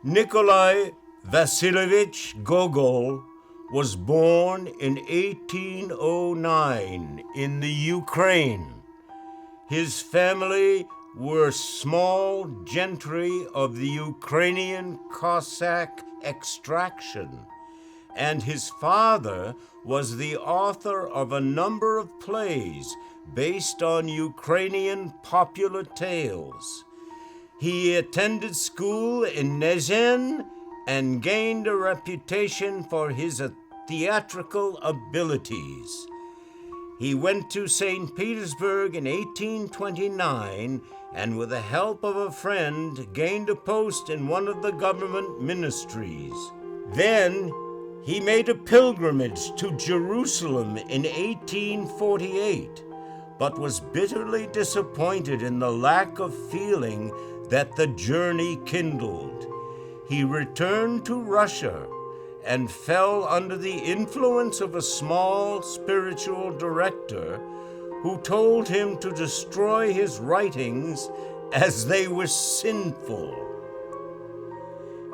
Nikolai Vasilievich Gogol was born in 1809 in the Ukraine. His family were small gentry of the Ukrainian Cossack extraction, and his father was the author of a number of plays based on Ukrainian popular tales. He attended school in Nezhen and gained a reputation for his theatrical abilities. He went to St. Petersburg in 1829 and, with the help of a friend, gained a post in one of the government ministries. Then he made a pilgrimage to Jerusalem in 1848, but was bitterly disappointed in the lack of feeling that the journey kindled. He returned to Russia and fell under the influence of a small spiritual director who told him to destroy his writings as they were sinful.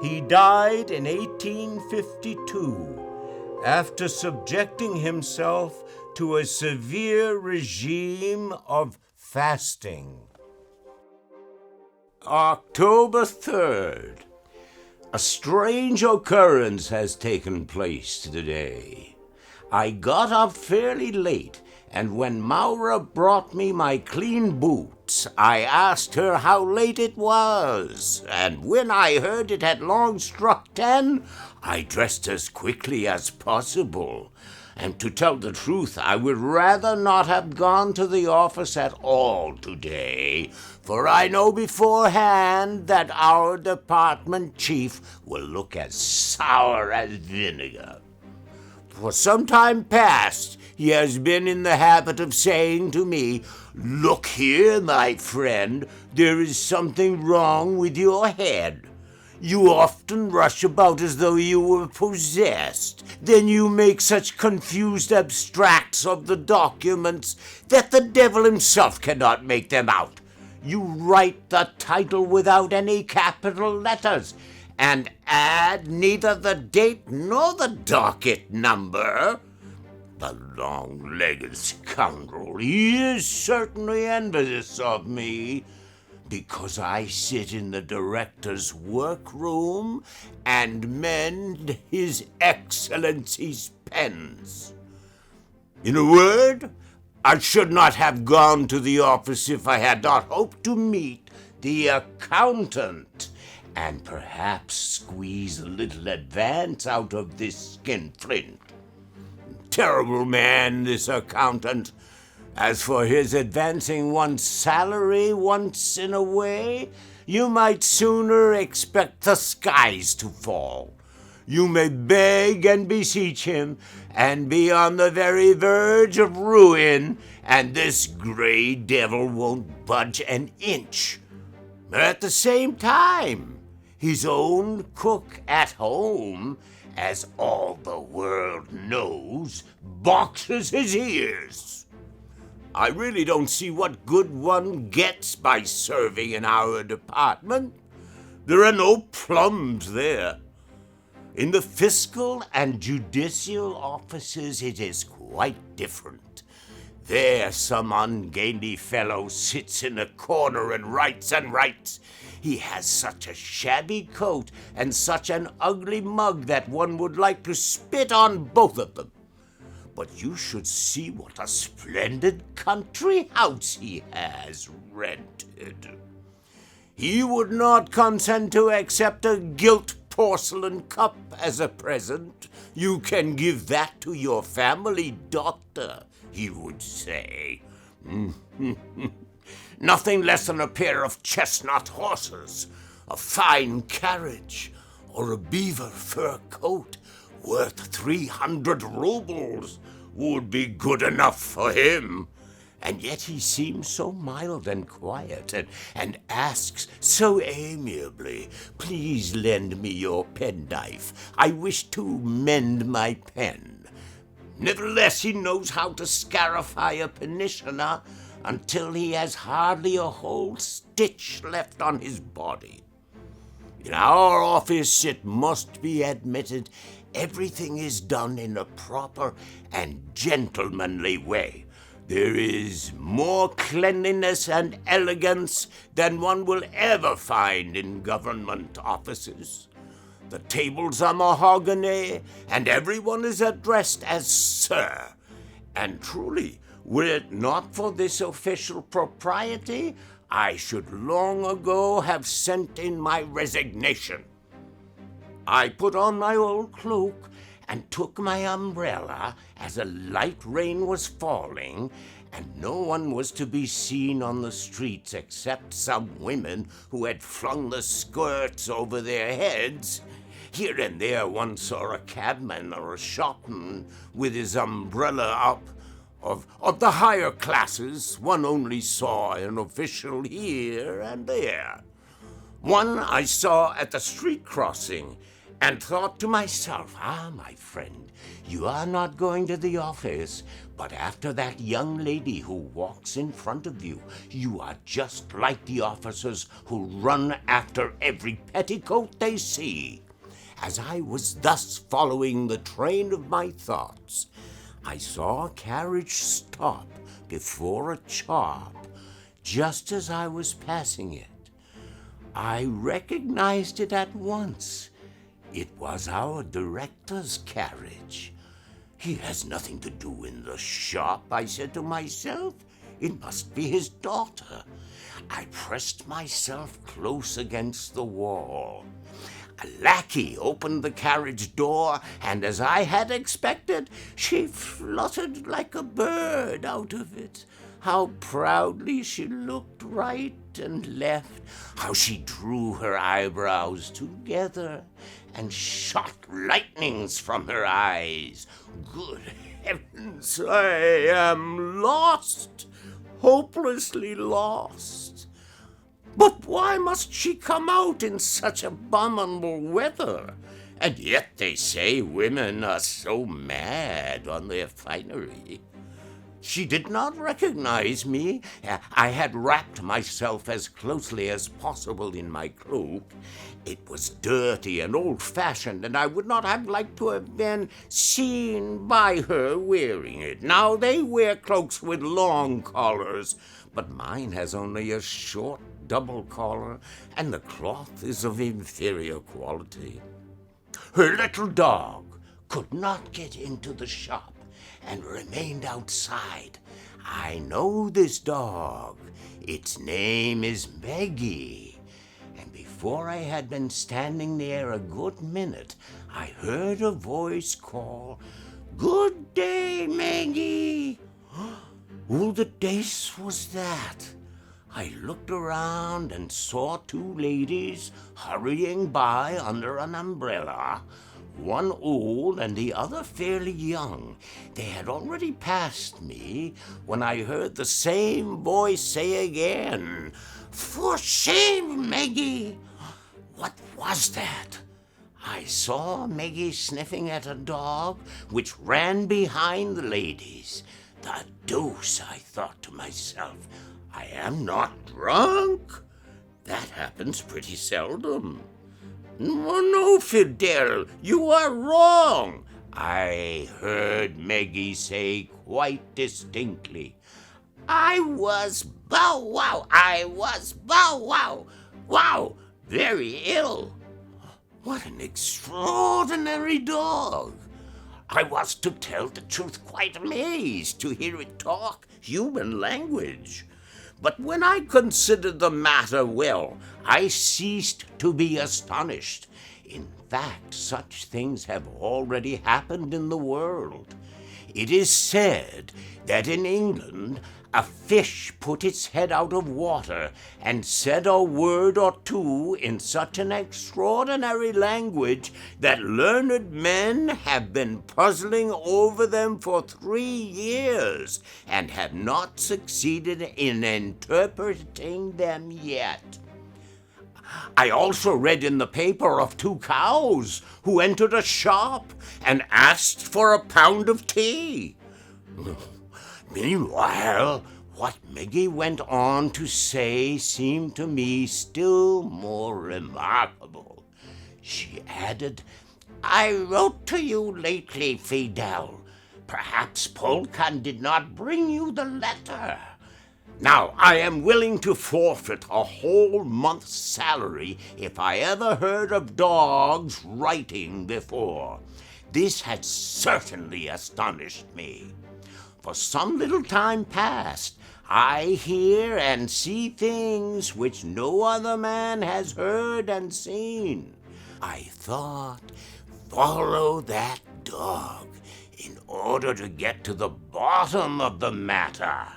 He died in 1852 after subjecting himself to a severe regime of fasting. October 3rd. A strange occurrence has taken place today. I got up fairly late, and when Maura brought me my clean boots, I asked her how late it was, and when I heard it had long struck 10, I dressed as quickly as possible. And to tell the truth, I would rather not have gone to the office at all today, for I know beforehand that our department chief will look as sour as vinegar. For some time past, he has been in the habit of saying to me, "Look here, my friend, there is something wrong with your head. You often rush about as though you were possessed. Then you make such confused abstracts of the documents that the devil himself cannot make them out. You write the title without any capital letters, and add neither the date nor the docket number. The long-legged scoundrel, he is certainly envious of me, because I sit in the director's workroom and mend His Excellency's pens. In a word, I should not have gone to the office if I had not hoped to meet the accountant and perhaps squeeze a little advance out of this skinflint. Terrible man, this accountant. As for his advancing one's salary once in a way, you might sooner expect the skies to fall. You may beg and beseech him, and be on the very verge of ruin, and this gray devil won't budge an inch. At the same time, his own cook at home, as all the world knows, boxes his ears. I really don't see what good one gets by serving in our department. There are no plums there. In the fiscal and judicial offices, it is quite different. There some ungainly fellow sits in a corner and writes and writes. He has such a shabby coat and such an ugly mug that one would like to spit on both of them. But you should see what a splendid country house he has rented. He would not consent to accept a gilt porcelain cup as a present. You can give that to your family doctor, he would say. Nothing less than a pair of chestnut horses, a fine carriage, or a beaver fur coat worth 300 rubles would be good enough for him. And yet he seems so mild and quiet, and asks so amiably, "Please lend me your penknife. I wish to mend my pen." Nevertheless, he knows how to scarify a pensioner until he has hardly a whole stitch left on his body. In our office, it must be admitted, everything is done in a proper and gentlemanly way. There is more cleanliness and elegance than one will ever find in government offices. The tables are mahogany, and everyone is addressed as Sir. And truly, were it not for this official propriety, I should long ago have sent in my resignation. I put on my old cloak and took my umbrella as a light rain was falling, and no one was to be seen on the streets except some women who had flung the skirts over their heads. Here and there one saw a cabman or a shopman with his umbrella up. Of the higher classes, one only saw an official here and there. One I saw at the street crossing, and thought to myself, my friend, you are not going to the office, but after that young lady who walks in front of you, you are just like the officers who run after every petticoat they see. As I was thus following the train of my thoughts, I saw a carriage stop before a shop just as I was passing it. I recognized it at once. It was our director's carriage. He has nothing to do in the shop, I said to myself. It must be his daughter. I pressed myself close against the wall. A lackey opened the carriage door, and as I had expected, she fluttered like a bird out of it. How proudly she looked right and left, how she drew her eyebrows together and shot lightnings from her eyes. Good heavens, I am lost, hopelessly lost. But why must she come out in such abominable weather? And yet they say women are so mad on their finery. She did not recognize me. I had wrapped myself as closely as possible in my cloak. It was dirty and old-fashioned, and I would not have liked to have been seen by her wearing it. Now they wear cloaks with long collars, but mine has only a short double collar, and the cloth is of inferior quality. Her little dog could not get into the shop and remained outside. I know this dog. Its name is Maggie. And before I had been standing there a good minute, I heard a voice call, "Good day, Maggie." Who the deuce was that? I looked around and saw two ladies hurrying by under an umbrella, one old and the other fairly young. They had already passed me when I heard the same voice say again, "For shame, Maggie!" What was that? I saw Maggie sniffing at a dog which ran behind the ladies. The deuce, I thought to myself. I am not drunk. That happens pretty seldom. No, Fidel, you are wrong. I heard Maggie say quite distinctly, "I was bow wow, I was bow wow, wow, very ill." What an extraordinary dog. I was, to tell the truth, quite amazed to hear it talk human language. But when I considered the matter well, I ceased to be astonished. In fact, such things have already happened in the world. It is said that in England a fish put its head out of water and said a word or two in such an extraordinary language that learned men have been puzzling over them for 3 years and have not succeeded in interpreting them yet. I also read in the paper of 2 cows who entered a shop and asked for a pound of tea. Meanwhile, what Maggie went on to say seemed to me still more remarkable. She added, "I wrote to you lately, Fidel. Perhaps Polkan did not bring you the letter. Now, I am willing to forfeit a whole month's salary if I ever heard of dogs writing before. This had certainly astonished me. For some little time past, I hear and see things which no other man has heard and seen. I thought, follow that dog in order to get to the bottom of the matter.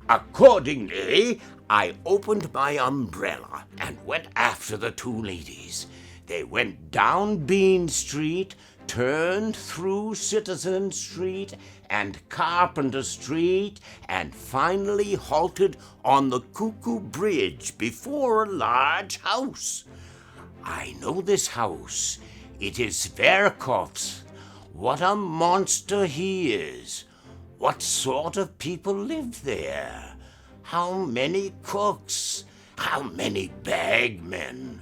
Accordingly, I opened my umbrella and went after the two ladies. They went down Bean Street, turned through Citizen Street and Carpenter Street, and finally halted on the Cuckoo Bridge before a large house. I know this house. It is Verkov's. What a monster he is! What sort of people live there? How many cooks? How many bagmen?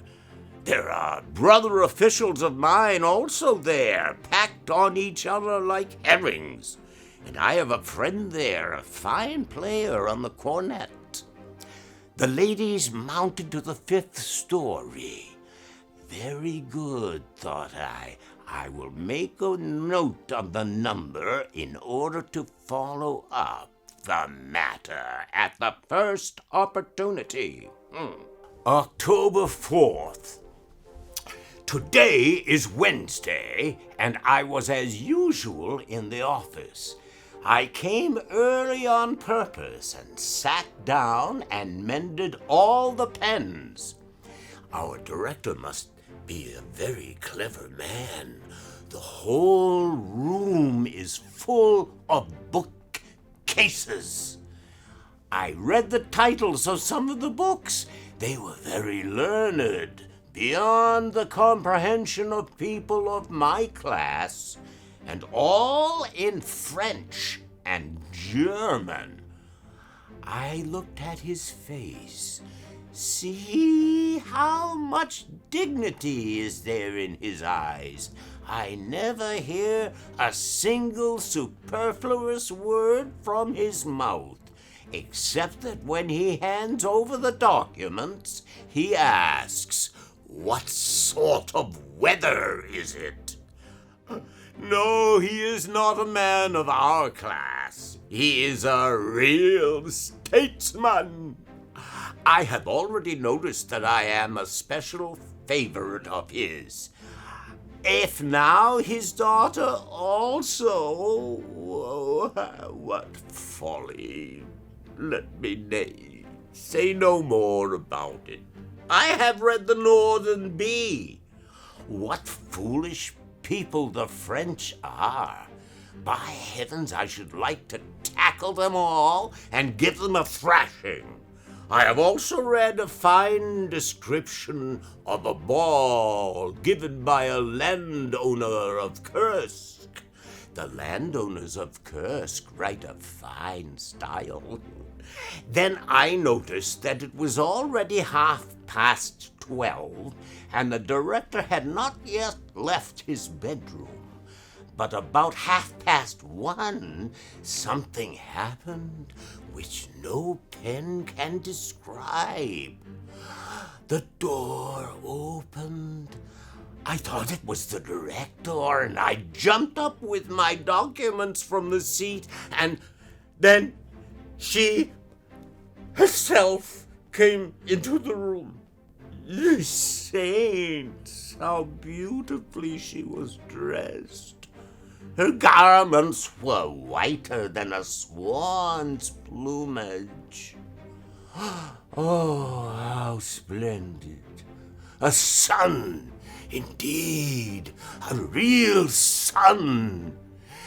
There are brother officials of mine also there, packed on each other like herrings. And I have a friend there, a fine player on the cornet. The ladies mounted to the 5th story. Very good, thought I. I will make a note of the number in order to follow up the matter at the first opportunity. October 4th. Today is Wednesday, and I was as usual in the office. I came early on purpose and sat down and mended all the pens. Our director must be a very clever man. The whole room is full of bookcases. I read the titles of some of the books. They were very learned, beyond the comprehension of people of my class, and all in French and German. I looked at his face. See how much dignity is there in his eyes. I never hear a single superfluous word from his mouth, except that when he hands over the documents, he asks, "What sort of weather is it?" No, he is not a man of our class. He is a real statesman. I have already noticed that I am a special favorite of his. If now his daughter also... what folly. Let me say no more about it. I have read the Northern Bee. What foolish people the French are. By heavens, I should like to tackle them all and give them a thrashing. I have also read a fine description of a ball given by a landowner of Kursk. The landowners of Kursk write a fine style. Then I noticed that it was already 12:30, and the director had not yet left his bedroom. But about 1:30, something happened which no pen can describe. The door opened. I thought it was the director, and I jumped up with my documents from the seat, and then she herself came into the room. You saints, how beautifully she was dressed. Her garments were whiter than a swan's plumage. Oh, how splendid! A sun, indeed, a real sun.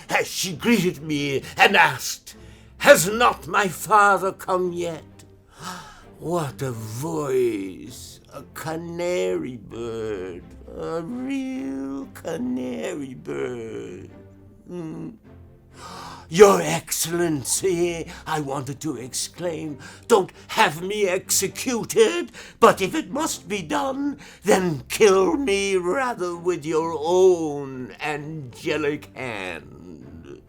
As she greeted me and asked, "Has not my father come yet?" What a voice! A canary bird, a real canary bird. Your Excellency, I wanted to exclaim, don't have me executed, but if it must be done, then kill me rather with your own angelic hand.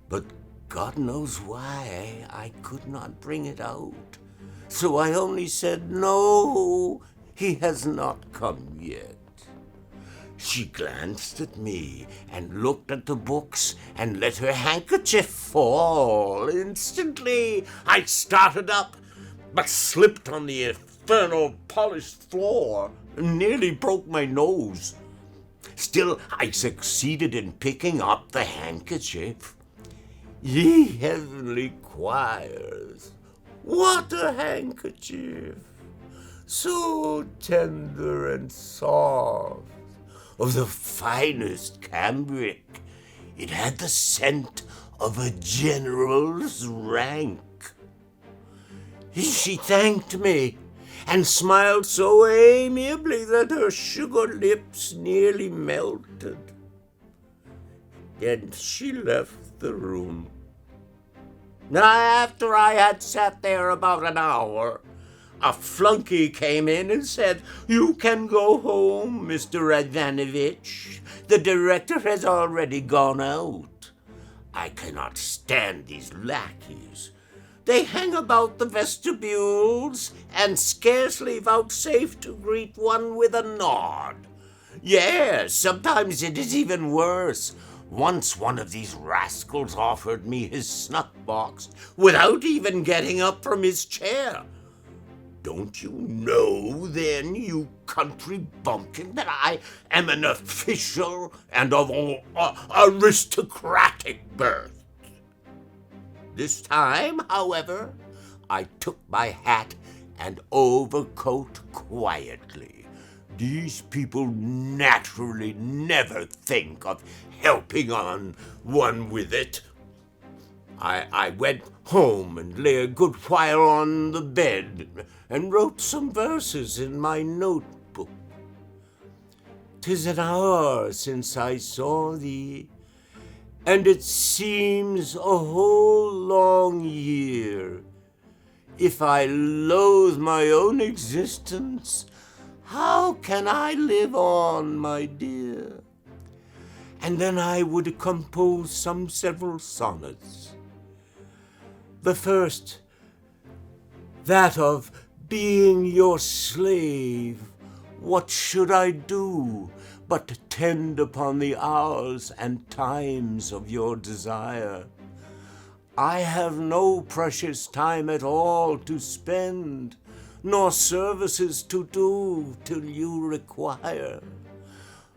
But God knows why I could not bring it out, so I only said, no, he has not come yet. She glanced at me and looked at the books and let her handkerchief fall. Instantly, I started up, but slipped on the infernal polished floor and nearly broke my nose. Still, I succeeded in picking up the handkerchief. Ye heavenly choirs, what a handkerchief! So tender and soft, of the finest cambric. It had the scent of a general's rank. She thanked me and smiled so amiably that her sugar lips nearly melted. Then she left the room. After I had sat there about an hour, a flunky came in and said, "You can go home, Mr. Ivanovich. The director has already gone out." I cannot stand these lackeys. They hang about the vestibules and scarcely vouchsafe to greet one with a nod. Yes, sometimes it is even worse. Once one of these rascals offered me his snuff-box without even getting up from his chair. Don't you know, then, you country bumpkin, that I am an official and of aristocratic birth? This time, however, I took my hat and overcoat quietly. These people naturally never think of helping on one with it. I went home and lay a good while on the bed and wrote some verses in my notebook. 'Tis an hour since I saw thee, and it seems a whole long year. If I loathe my own existence, how can I live on, my dear? And then I would compose some several sonnets. The first, that of being your slave, what should I do but tend upon the hours and times of your desire? I have no precious time at all to spend, nor services to do till you require.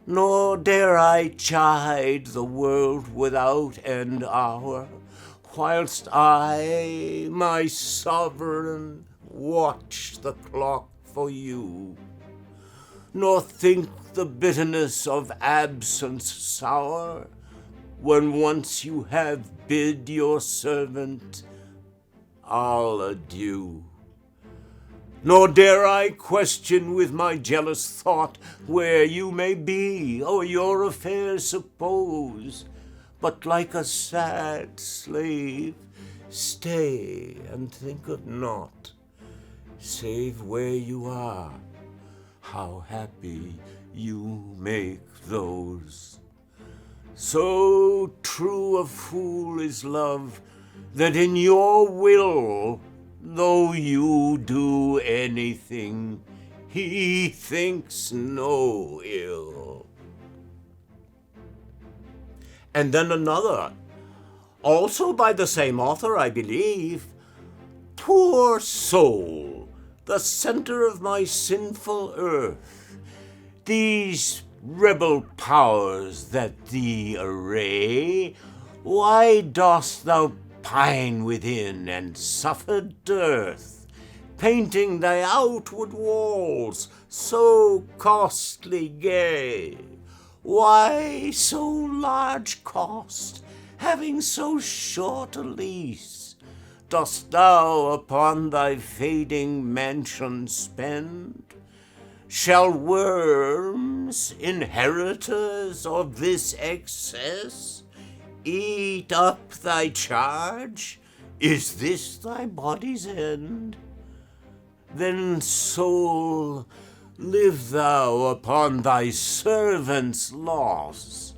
Nor dare I chide the world without end hour, whilst I, my sovereign, watch the clock for you, nor think the bitterness of absence sour, when once you have bid your servant all adieu. Nor dare I question with my jealous thought where you may be, or your affairs suppose, but like a sad slave, stay and think of naught, save where you are, how happy you make those. So true a fool is love, that in your will, though you do anything, he thinks no ill. And then another, also by the same author, I believe. Poor soul, the center of my sinful earth, these rebel powers that thee array, why dost thou pine within and suffer dearth, painting thy outward walls so costly gay? Why so large cost, having so short a lease, dost thou upon thy fading mansion spend? Shall worms, inheritors of this excess, Eat up thy charge? Is this thy body's end? Then, soul, live thou upon thy servant's loss,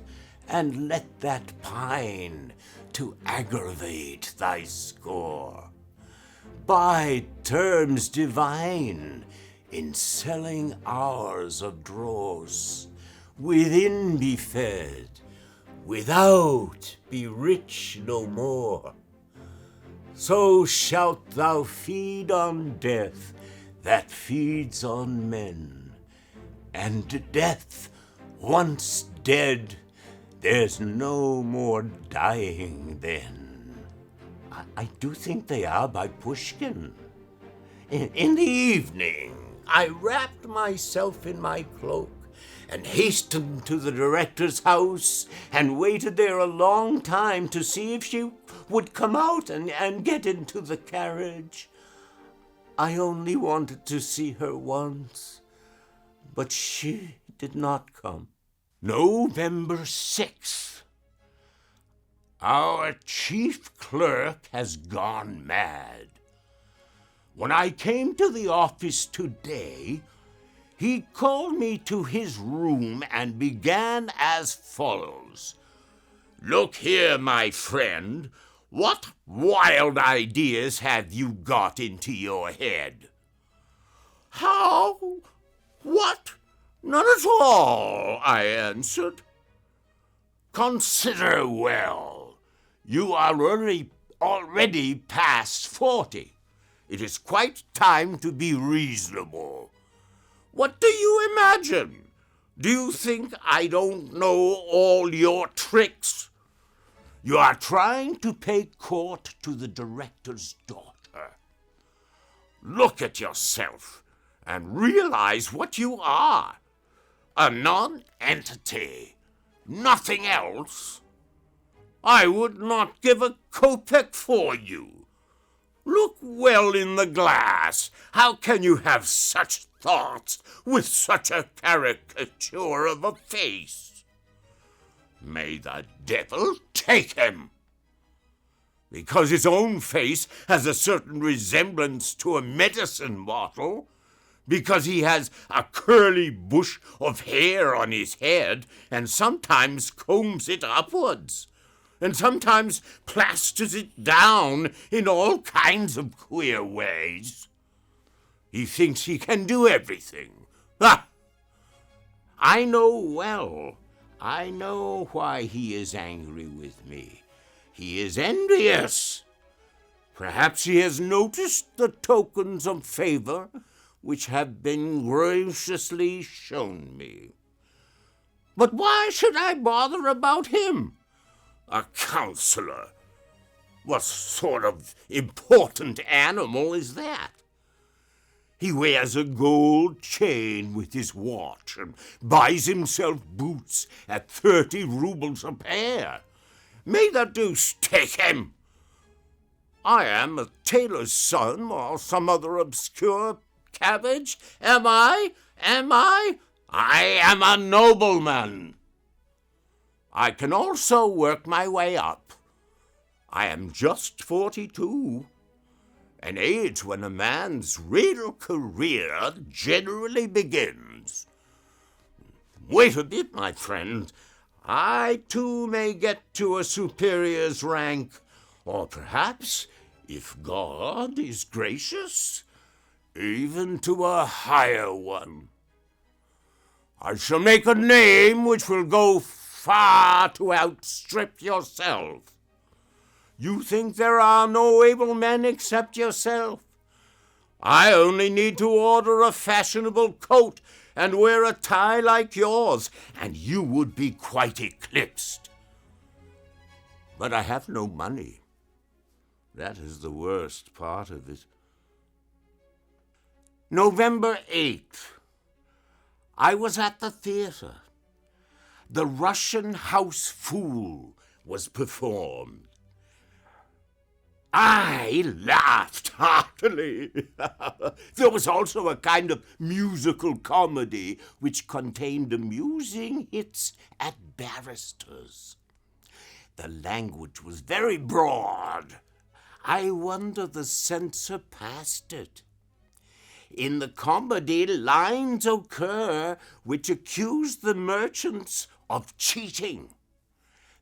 and let that pine to aggravate thy score. By terms divine, in selling hours of dross, within be fed, without be rich no more. So shalt thou feed on death that feeds on men, and death once dead, there's no more dying then. I do think they are by Pushkin. In the evening, I wrapped myself in my cloak and hastened to the director's house and waited there a long time to see if she would come out and get into the carriage. I only wanted to see her once, but she did not come. November 6th. Our chief clerk has gone mad. When I came to the office today, he called me to his room and began as follows. Look here, my friend. What wild ideas have you got into your head? How? What? None at all, I answered. Consider well. You are already past 40. It is quite time to be reasonable. What do you imagine? Do you think I don't know all your tricks? You are trying to pay court to the director's daughter. Look at yourself and realize what you are. A non-entity. Nothing else. I would not give a kopeck for you. Look well in the glass. How can you have such thoughts with such a caricature of a face? May the devil take him! Because his own face has a certain resemblance to a medicine bottle, because he has a curly bush of hair on his head and sometimes combs it upwards, and sometimes plasters it down in all kinds of queer ways. He thinks he can do everything. Ah! I know well. I know why he is angry with me. He is envious. Perhaps he has noticed the tokens of favor which have been graciously shown me. But why should I bother about him? A counselor? What sort of important animal is that? He wears a gold chain with his watch and buys himself boots at 30 rubles a pair. May the deuce take him! I am a tailor's son or some other obscure cabbage. Am I? I am a nobleman. I can also work my way up. I am just 42, an age when a man's real career generally begins. Wait a bit, my friend. I, too, may get to a superior's rank, or perhaps, if God is gracious, even to a higher one. I shall make a name which will go far to outstrip yourself. You think there are no able men except yourself? I only need to order a fashionable coat and wear a tie like yours, and you would be quite eclipsed. But I have no money. That is the worst part of it. November 8th. I was at the theater. The Russian House Fool was performed. I laughed heartily. There was also a kind of musical comedy which contained amusing hits at barristers. The language was very broad. I wonder the censor passed it. In the comedy, lines occur which accuse the merchants of cheating.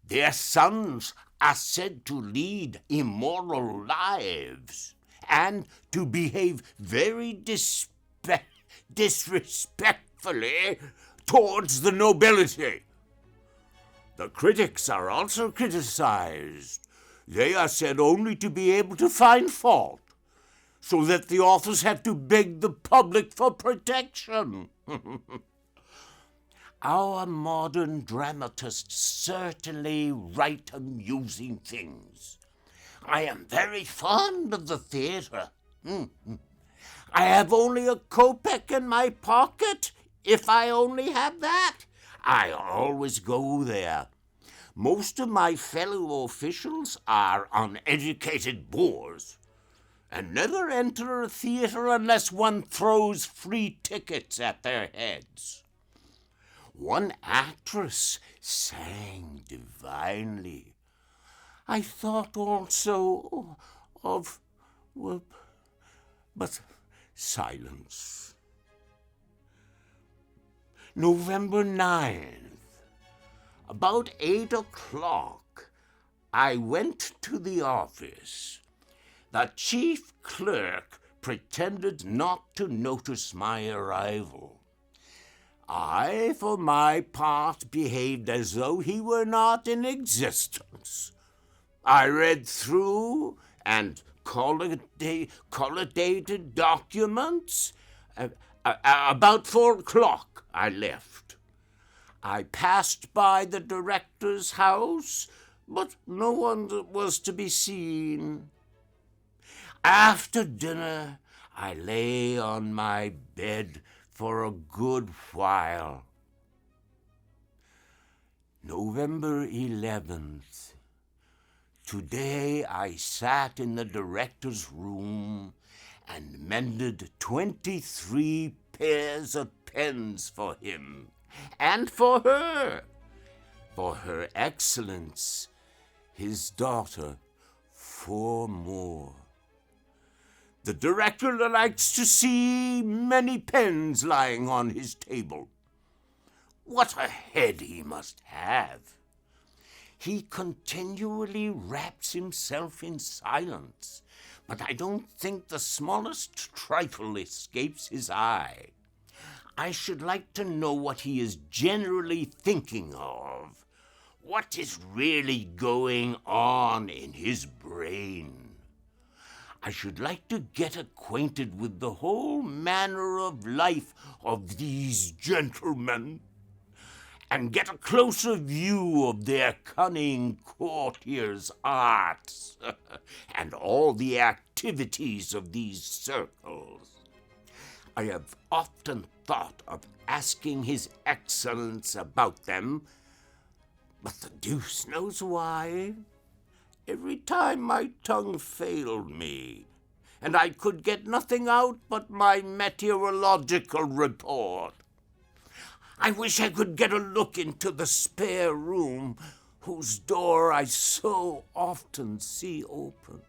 Their sons are said to lead immoral lives and to behave very disrespectfully towards the nobility. The critics are also criticized. They are said only to be able to find fault, so that the authors have to beg the public for protection. Our modern dramatists certainly write amusing things. I am very fond of the theater. I have only a kopeck in my pocket. If I only have that, I always go there. Most of my fellow officials are uneducated boors and never enter a theater unless one throws free tickets at their heads. One actress sang divinely. I thought also of, but silence. November 9th. About 8 o'clock, I went to the office. The chief clerk pretended not to notice my arrival. I, for my part, behaved as though he were not in existence. I read through and collated documents. About 4 o'clock, I left. I passed by the director's house, but no one was to be seen. After dinner, I lay on my bed for a good while. November 11th. Today I sat in the director's room and mended 23 pairs of pens for him and for Her Excellence, his daughter, 4 more. The director likes to see many pens lying on his table. What a head he must have! He continually wraps himself in silence, but I don't think the smallest trifle escapes his eye. I should like to know what he is generally thinking of, what is really going on in his brain. I should like to get acquainted with the whole manner of life of these gentlemen, and get a closer view of their cunning courtiers' arts and all the activities of these circles. I have often thought of asking His Excellence about them, but the deuce knows why. Every time my tongue failed me, and I could get nothing out but my meteorological report. I wish I could get a look into the spare room whose door I so often see open,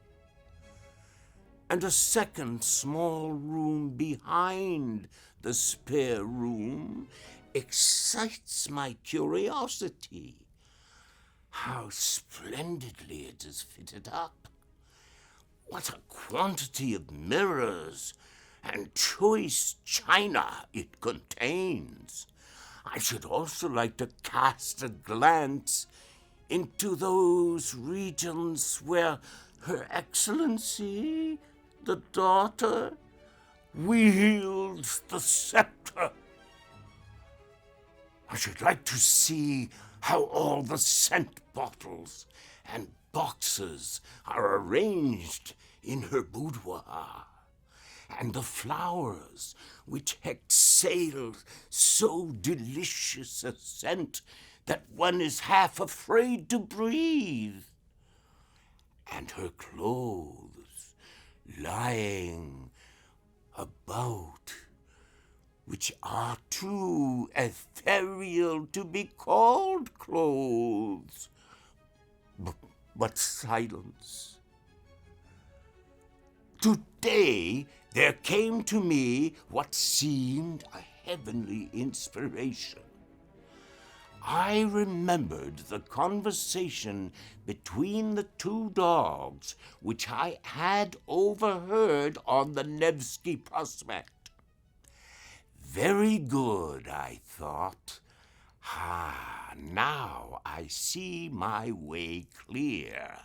and a second small room behind the spare room excites my curiosity. How splendidly it is fitted up! What a quantity of mirrors and choice china it contains! I should also like to cast a glance into those regions where Her Excellency, the daughter, wields the scepter. I should like to see how all the scent bottles and boxes are arranged in her boudoir, and the flowers which exhale so delicious a scent that one is half afraid to breathe, and her clothes lying about, which are too ethereal to be called clothes, but silence. Today there came to me what seemed a heavenly inspiration. I remembered the conversation between the two dogs which I had overheard on the Nevsky Prospect. Very good, I thought. Now I see my way clear.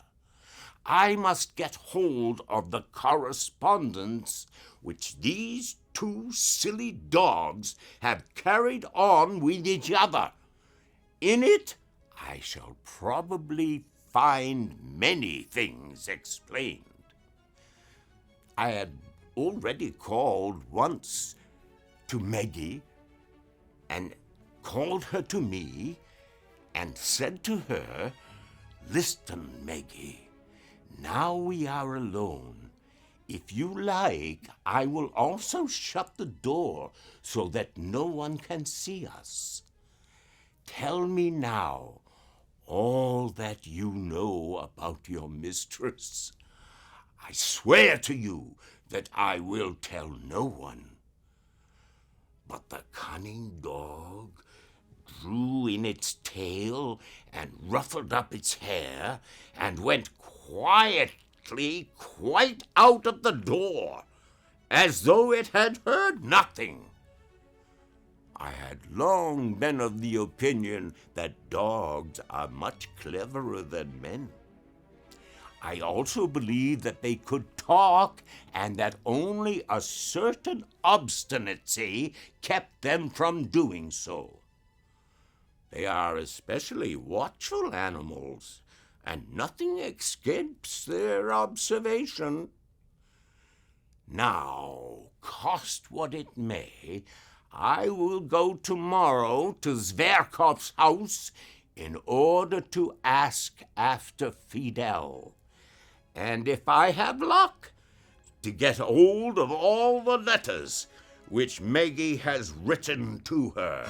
I must get hold of the correspondence which these two silly dogs have carried on with each other. In it, I shall probably find many things explained. I had already called once to Maggie and called her to me and said to her, "Listen, Maggie, now we are alone. If you like, I will also shut the door so that no one can see us. Tell me now all that you know about your mistress. I swear to you that I will tell no one." But the cunning dog drew in its tail and ruffled up its hair and went quietly quite out of the door, as though it had heard nothing. I had long been of the opinion that dogs are much cleverer than men. I also believed that they could talk and that only a certain obstinacy kept them from doing so. They are especially watchful animals, and nothing escapes their observation. Now, cost what it may, I will go tomorrow to Zverkov's house in order to ask after Fidel, and if I have luck, to get hold of all the letters which Maggie has written to her.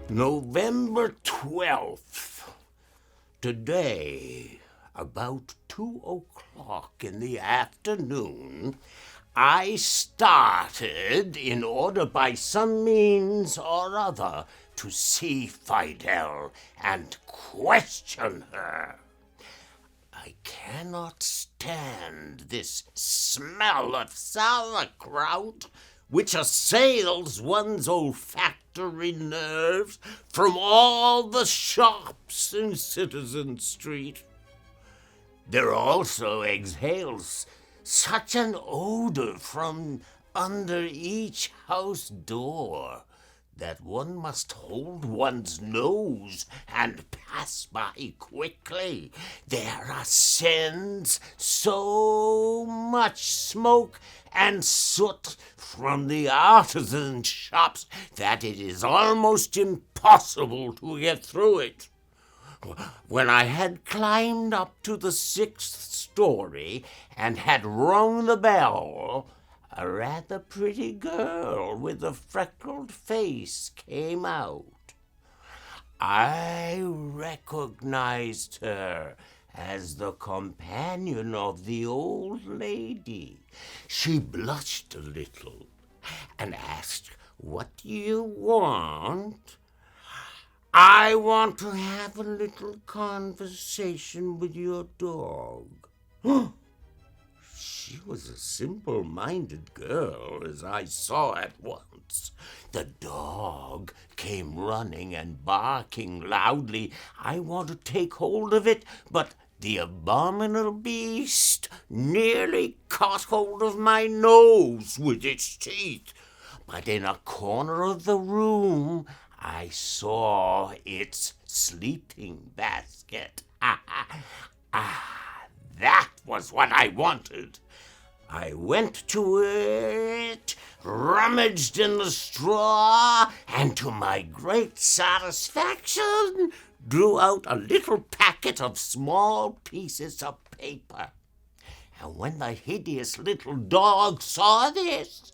November 12th. Today, about 2:00 in the afternoon, I started in order by some means or other to see Fidel and question her. I cannot stand this smell of sauerkraut which assails one's olfactory nerves from all the shops in Citizen Street. There also exhales such an odor from under each house door that one must hold one's nose and pass by quickly. There ascends so much smoke and soot from the artisan shops that it is almost impossible to get through it. When I had climbed up to the 6th story and had rung the bell, a rather pretty girl with a freckled face came out. I recognized her as the companion of the old lady. She blushed a little and asked, "What do you want?" "I want to have a little conversation with your dog." She was a simple-minded girl, as I saw at once. The dog came running and barking loudly. I want to take hold of it, but the abominable beast nearly caught hold of my nose with its teeth. But in a corner of the room I saw its sleeping basket. That was what I wanted. I went to it, rummaged in the straw, and to my great satisfaction drew out a little packet of small pieces of paper. And when the hideous little dog saw this,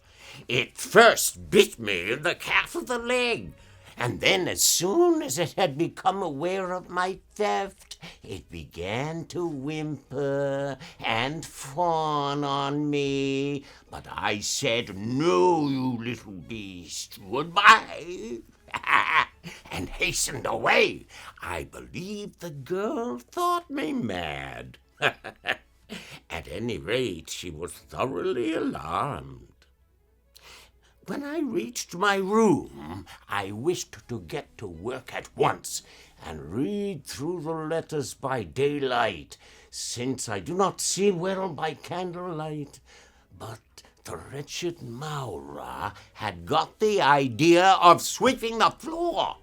it first bit me in the calf of the leg, And then, as soon as it had become aware of my theft, it began to whimper and fawn on me. But I said, "No, you little beast, goodbye," and hastened away. I believe the girl thought me mad. At any rate, she was thoroughly alarmed. When I reached my room, I wished to get to work at once and read through the letters by daylight, since I do not see well by candlelight. But the wretched Maura had got the idea of sweeping the floor.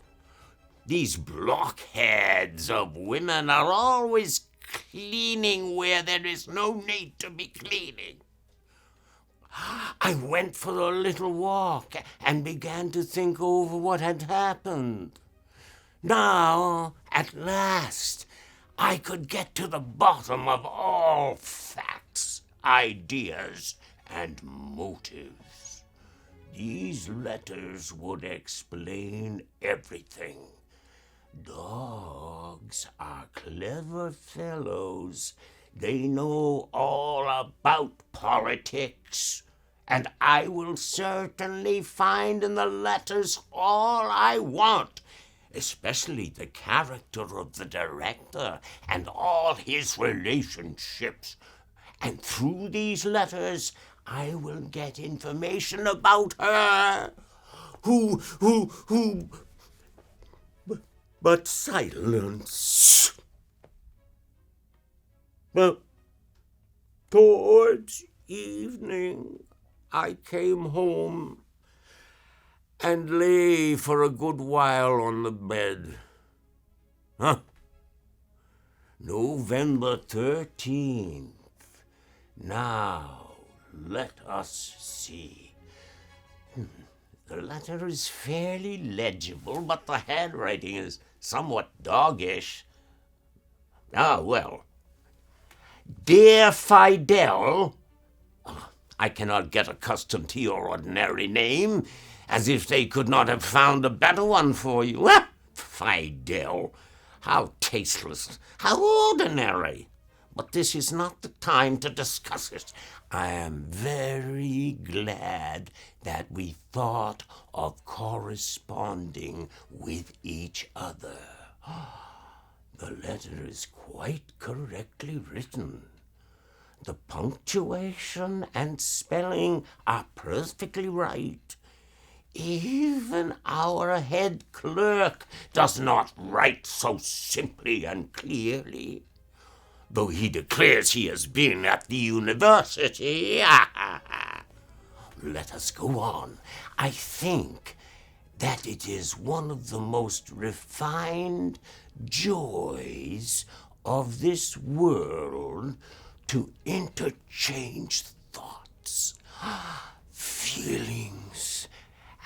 These blockheads of women are always cleaning where there is no need to be cleaning. I went for a little walk and began to think over what had happened. Now, at last, I could get to the bottom of all facts, ideas, and motives. These letters would explain everything. Dogs are clever fellows. They know all about politics, and I will certainly find in the letters all I want, especially the character of the director and all his relationships. And through these letters, I will get information about her. But silence. Well, towards evening, I came home and lay for a good while on the bed. November 13th. Now, let us see. The letter is fairly legible, but the handwriting is somewhat doggish. Well. Dear Fidel, I cannot get accustomed to your ordinary name, as if they could not have found a better one for you. Fidel, how tasteless, how ordinary. But this is not the time to discuss it. I am very glad that we thought of corresponding with each other. The letter is quite correctly written. The punctuation and spelling are perfectly right. Even our head clerk does not write so simply and clearly, though he declares he has been at the university. Let us go on. I think that it is one of the most refined joys of this world to interchange thoughts, feelings,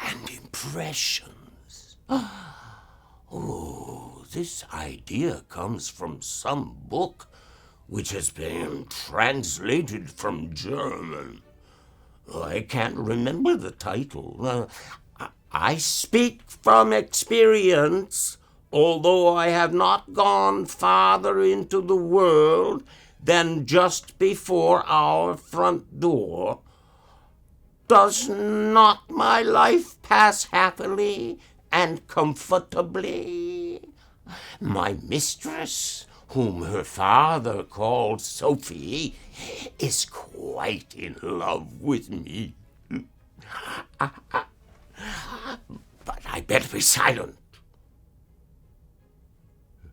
and impressions. This idea comes from some book which has been translated from German. I can't remember the title. I speak from experience, although I have not gone farther into the world than just before our front door. Does not my life pass happily and comfortably? My mistress, whom her father called Sophie, is quite in love with me. But I better be silent.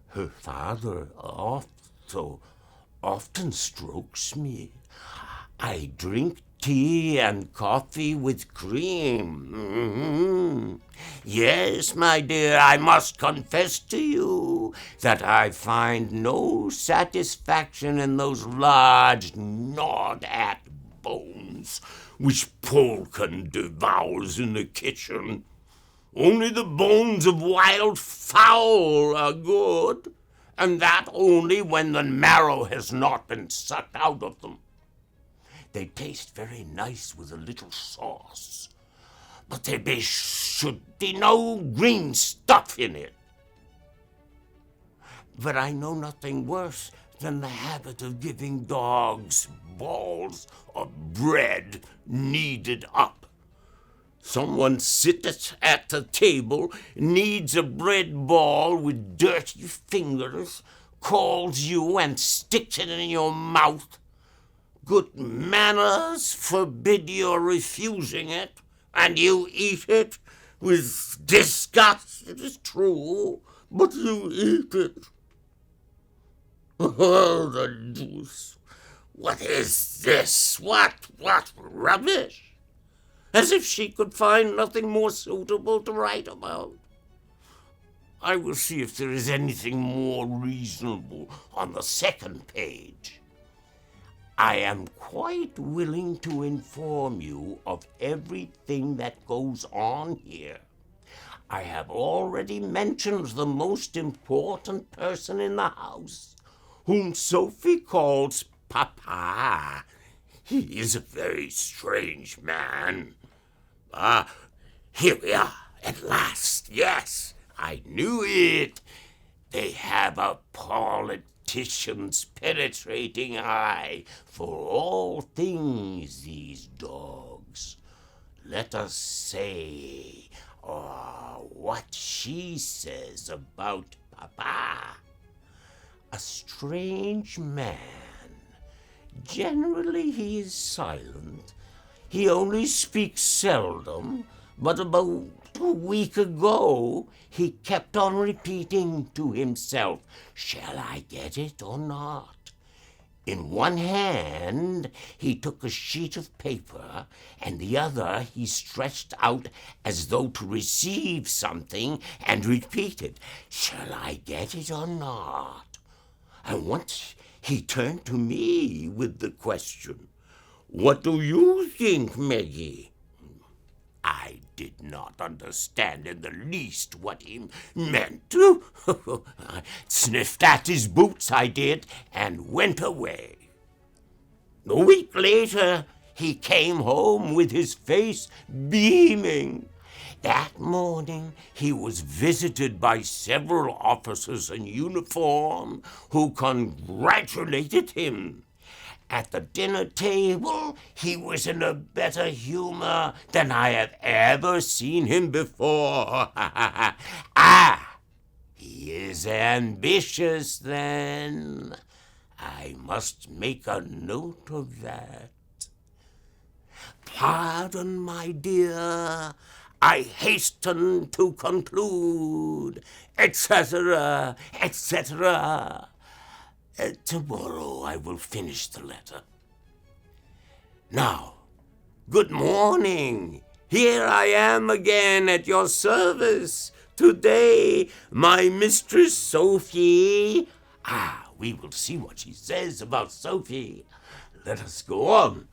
Her father often strokes me. I drink tea and coffee with cream. Yes, my dear, I must confess to you that I find no satisfaction in those large, gnawed-at bones which Polkan devours in the kitchen. Only the bones of wild fowl are good, and that only when the marrow has not been sucked out of them. They taste very nice with a little sauce. but should be no green stuff in it. But I know nothing worse than the habit of giving dogs balls of bread kneaded up. Someone sits at the table, kneads a bread ball with dirty fingers, calls you and sticks it in your mouth. Good manners forbid your refusing it, and you eat it with disgust. It is true, but you eat it. Oh, the deuce! What is this? What rubbish! As if she could find nothing more suitable to write about. I will see if there is anything more reasonable on the second page. I am quite willing to inform you of everything that goes on here. I have already mentioned the most important person in the house, whom Sophie calls Papa. He is a very strange man. Here we are, at last. Yes, I knew it. They have a politician's penetrating eye for all things, these dogs. Let us say what she says about Papa. A strange man. Generally he is silent. He only speaks seldom, but about a week ago he kept on repeating to himself, "Shall I get it or not?" In one hand he took a sheet of paper, and the other he stretched out as though to receive something, and repeated, "Shall I get it or not?" And once he turned to me with the question, "What do you think, Maggie?" I did not understand in the least what he meant. I sniffed at his boots, I did, and went away. A week later, he came home with his face beaming. That morning, he was visited by several officers in uniform who congratulated him. At the dinner table, he was in a better humor than I have ever seen him before. He is ambitious, then. I must make a note of that. Pardon, my dear, I hasten to conclude, etc., etc. Tomorrow I will finish the letter. Now, good morning. Here I am again at your service. Today, my mistress Sophie. We will see what she says about Sophie. Let us go on.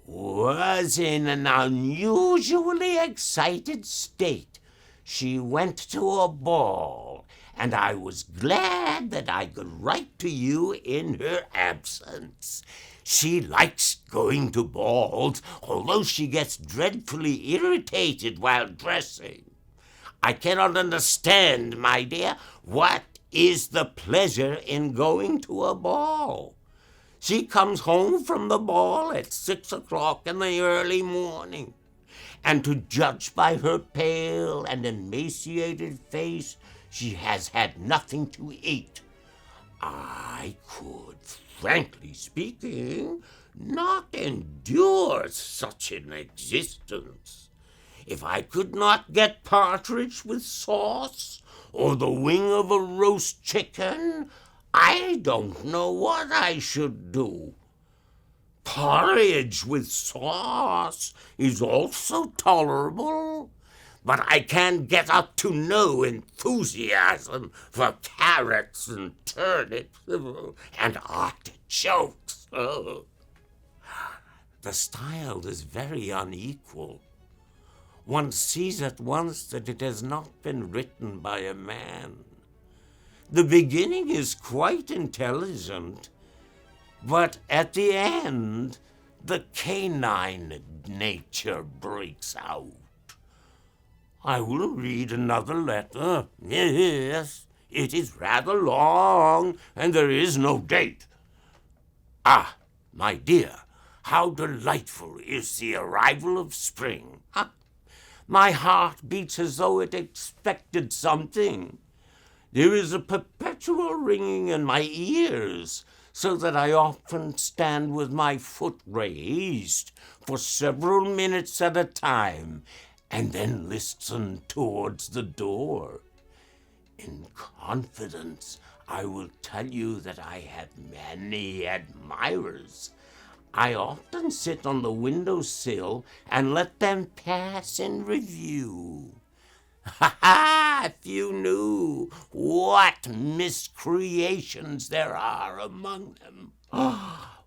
Was in an unusually excited state. She went to a ball, and I was glad that I could write to you in her absence. She likes going to balls, although she gets dreadfully irritated while dressing. I cannot understand, my dear, what is the pleasure in going to a ball. She comes home from the ball at 6 o'clock in the early morning, and to judge by her pale and emaciated face, she has had nothing to eat. I could, frankly speaking, not endure such an existence. If I could not get partridge with sauce, or the wing of a roast chicken, I don't know what I should do. Porridge with sauce is also tolerable, but I can get up to no enthusiasm for carrots and turnips and artichokes. The style is very unequal. One sees at once that it has not been written by a man. The beginning is quite intelligent, but at the end, the canine nature breaks out. I will read another letter. Yes, it is rather long, and there is no date. Ah, my dear, how delightful is the arrival of spring. My heart beats as though it expected something. There is a perpetual ringing in my ears, so that I often stand with my foot raised for several minutes at a time, and then listen towards the door. In confidence, I will tell you that I have many admirers. I often sit on the window-sill and let them pass in review. Ha ha! If you knew what miscreations there are among them.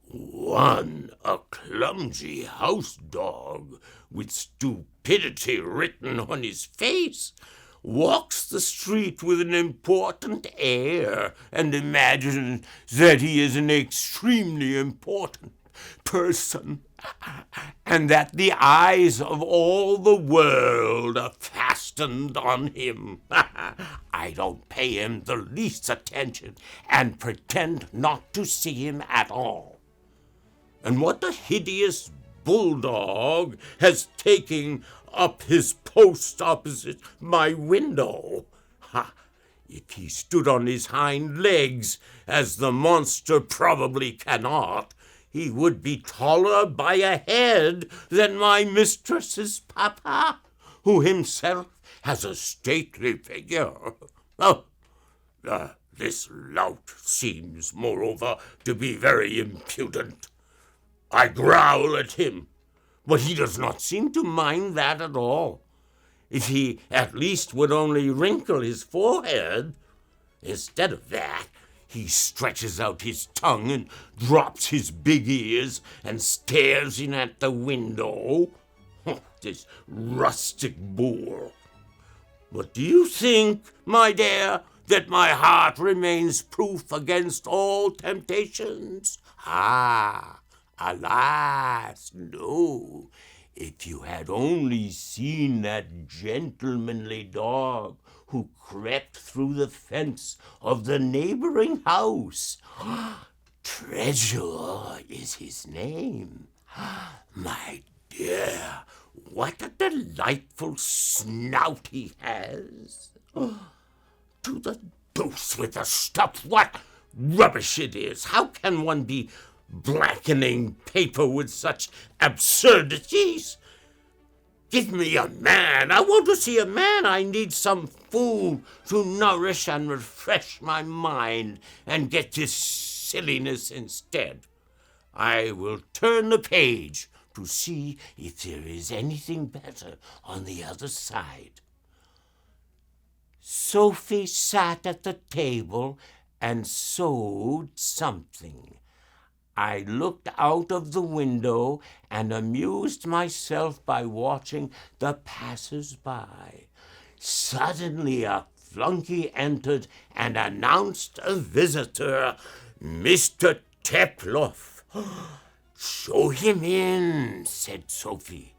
One, a clumsy house dog with stupidity written on his face, walks the street with an important air and imagines that he is an extremely important person, and that the eyes of all the world are fastened on him. I don't pay him the least attention and pretend not to see him at all. And what a hideous bulldog has taken up his post opposite my window. If he stood on his hind legs, as the monster probably cannot, he would be taller by a head than my mistress's papa, who himself has a stately figure. This lout seems, moreover, to be very impudent. I growl at him, but he does not seem to mind that at all. If he at least would only wrinkle his forehead. Instead of that, he stretches out his tongue and drops his big ears and stares in at the window. This rustic boor. But do you think, my dear, that my heart remains proof against all temptations? Alas, no. If you had only seen that gentlemanly dog who crept through the fence of the neighboring house. Treasure is his name. My dear, what a delightful snout he has. To the deuce with the stuff. What rubbish it is. How can one be blackening paper with such absurdities? Give me a man. I want to see a man. I need some food to nourish and refresh my mind and get this silliness instead. I will turn the page to see if there is anything better on the other side. Sophie sat at the table and sewed something. I looked out of the window and amused myself by watching the passers-by. Suddenly a flunky entered and announced a visitor, Mr. Teploff. Show him in, said Sophie,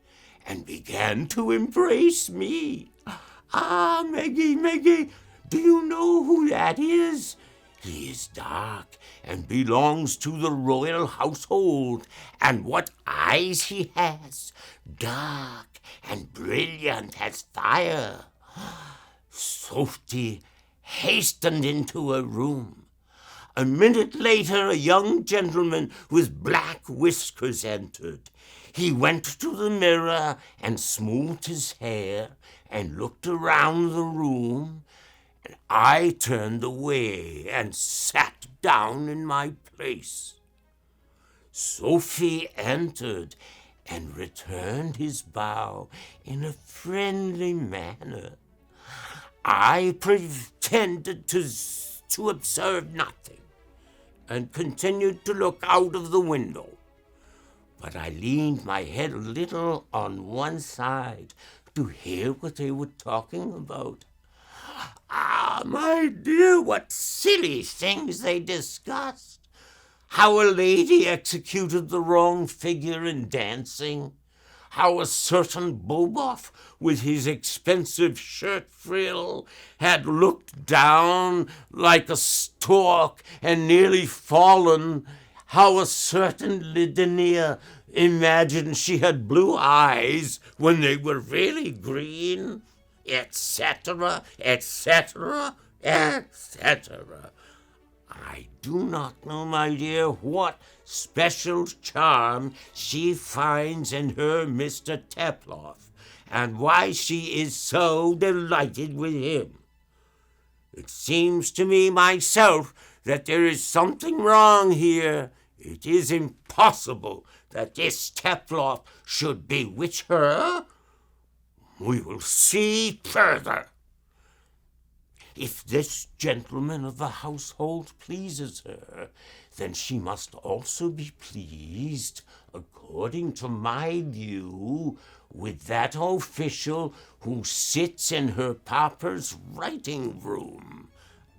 and began to embrace me. Maggie, do you know who that is? He is dark and belongs to the royal household, and what eyes he has, dark and brilliant as fire. Sophie hastened into her room. A minute later, a young gentleman with black whiskers entered. He went to the mirror and smoothed his hair and looked around the room. I turned away and sat down in my place. Sophie entered and returned his bow in a friendly manner. I pretended to observe nothing and continued to look out of the window. But I leaned my head a little on one side to hear what they were talking about. My dear, what silly things they discussed. how a lady executed the wrong figure in dancing, how a certain Boboff with his expensive shirt frill had looked down like a stork and nearly fallen, how a certain Lavinia imagined she had blue eyes when they were really green, etc., etc., etc. I do not know, my dear, what special charm she finds in her Mr. Teploff, and why she is so delighted with him. It seems to me myself that there is something wrong here. It is impossible that this Teploff should bewitch her. We will see further. If this gentleman of the household pleases her, then she must also be pleased, according to my view, with that official who sits in her papa's writing room.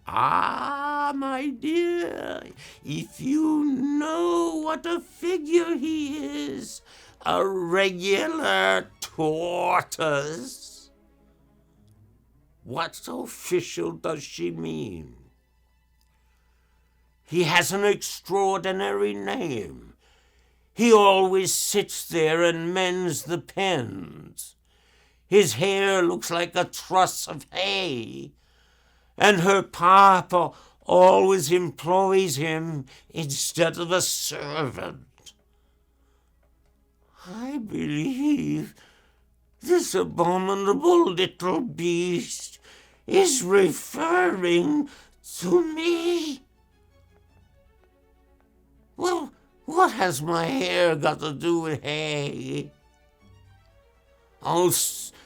Ah, my dear, if you know what a figure he is, a regular tortoise. What official does she mean? He has an extraordinary name. He always sits there and mends the pens. His hair looks like a truss of hay, and her papa always employs him instead of a servant. I believe this abominable little beast is referring to me. Well, what has my hair got to do with hay? Oh,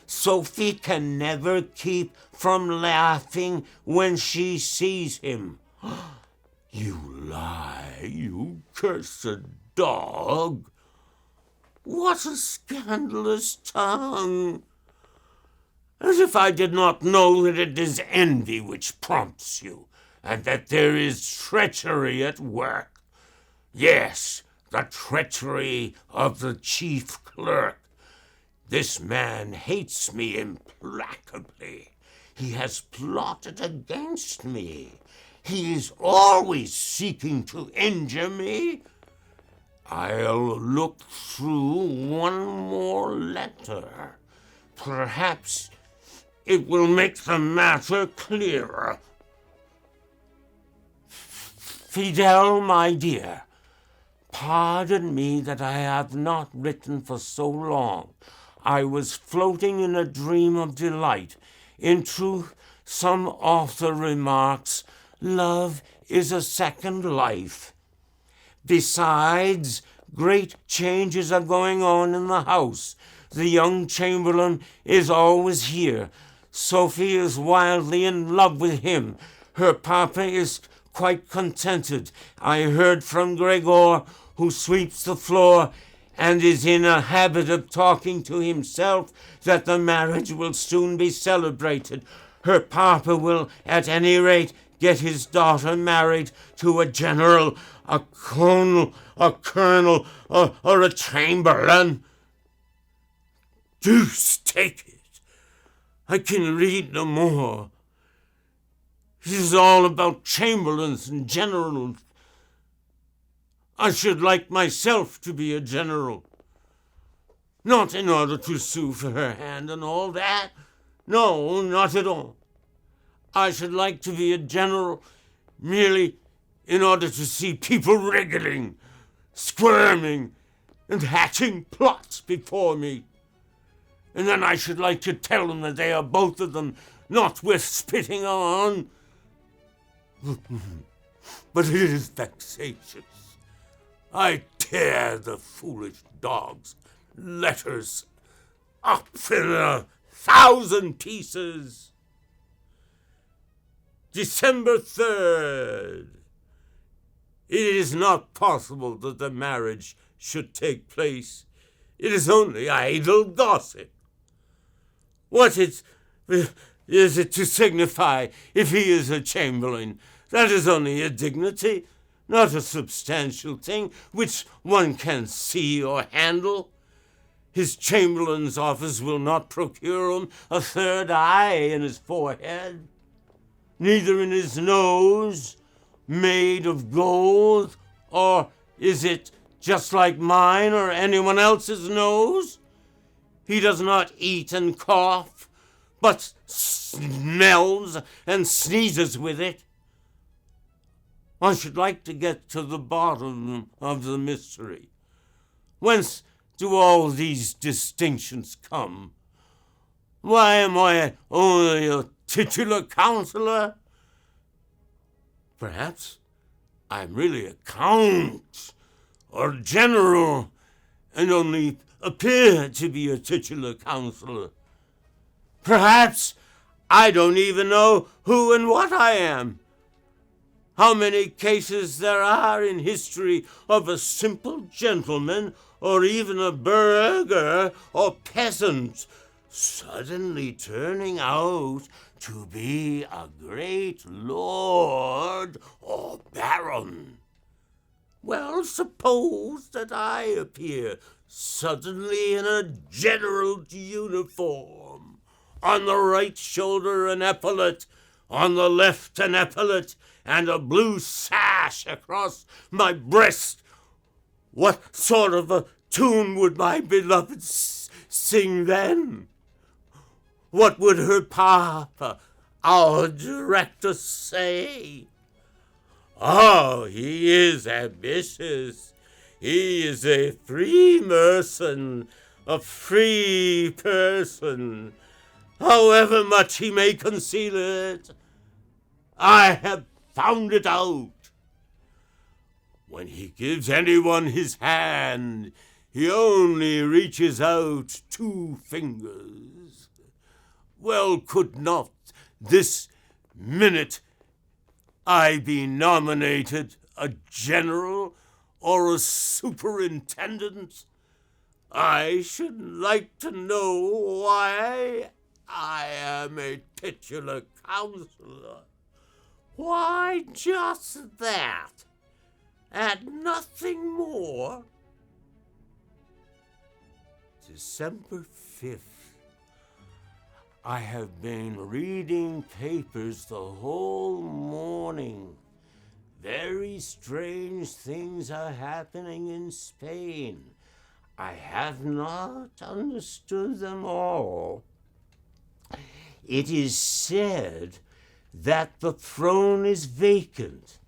Sophie can never keep from laughing when she sees him. You lie, you cursed dog. What a scandalous tongue! As if I did not know that it is envy which prompts you, and that there is treachery at work. Yes, the treachery of the chief clerk. This man hates me implacably. He has plotted against me. He is always seeking to injure me. I'll look through one more letter. Perhaps it will make the matter clearer. Fidel, my dear, pardon me that I have not written for so long. I was floating in a dream of delight. In truth, some author remarks, love is a second life. Besides, great changes are going on in the house. The young chamberlain is always here. Sophie is wildly in love with him. Her papa is quite contented. I heard from Gregor, who sweeps the floor and is in a habit of talking to himself, that the marriage will soon be celebrated. Her papa will, at any rate, get his daughter married to a general, a colonel, or a chamberlain. Deuce take it! I can read no more. It is all about chamberlains and generals. I should like myself to be a general. Not in order to sue for her hand and all that. No, not at all. I should like to be a general merely in order to see people wriggling, squirming, and hatching plots before me. And then I should like to tell them that they are both of them not worth spitting on. But it is vexatious. I tear the foolish dog's letters up in 1,000 pieces. December 3rd. It is not possible that the marriage should take place. It is only idle gossip. What is it to signify if he is a chamberlain? That is only a dignity. not a substantial thing which one can see or handle. His chamberlain's office will not procure him a third eye in his forehead, neither in his nose, made of gold, or is it just like mine or anyone else's nose? He does not eat and cough, but smells and sneezes with it. I should like to get to the bottom of the mystery. Whence do all these distinctions come? Why am I only a titular councillor? Perhaps I'm really a count or general and only appear to be a titular councillor. Perhaps I don't even know who and what I am. How many cases there are in history of a simple gentleman or even a burgher or peasant suddenly turning out to be a great lord or baron. Well, suppose that I appear suddenly in a general's uniform, on the right shoulder an epaulet, on the left an epaulet, and a blue sash across my breast. What sort of a tune would my beloved sing then? What would her papa, our director, say? Oh, he is ambitious. He is a free person, a free person. However much he may conceal it, I have found it out. When he gives anyone his hand, he only reaches out 2 fingers. Well, could not this minute I be nominated a general or a superintendent? I should like to know why I am a titular councillor. Why just that, and nothing more? December 5th. I have been reading papers the whole morning. Very strange things are happening in Spain. I have not understood them all. It is said that the throne is vacant.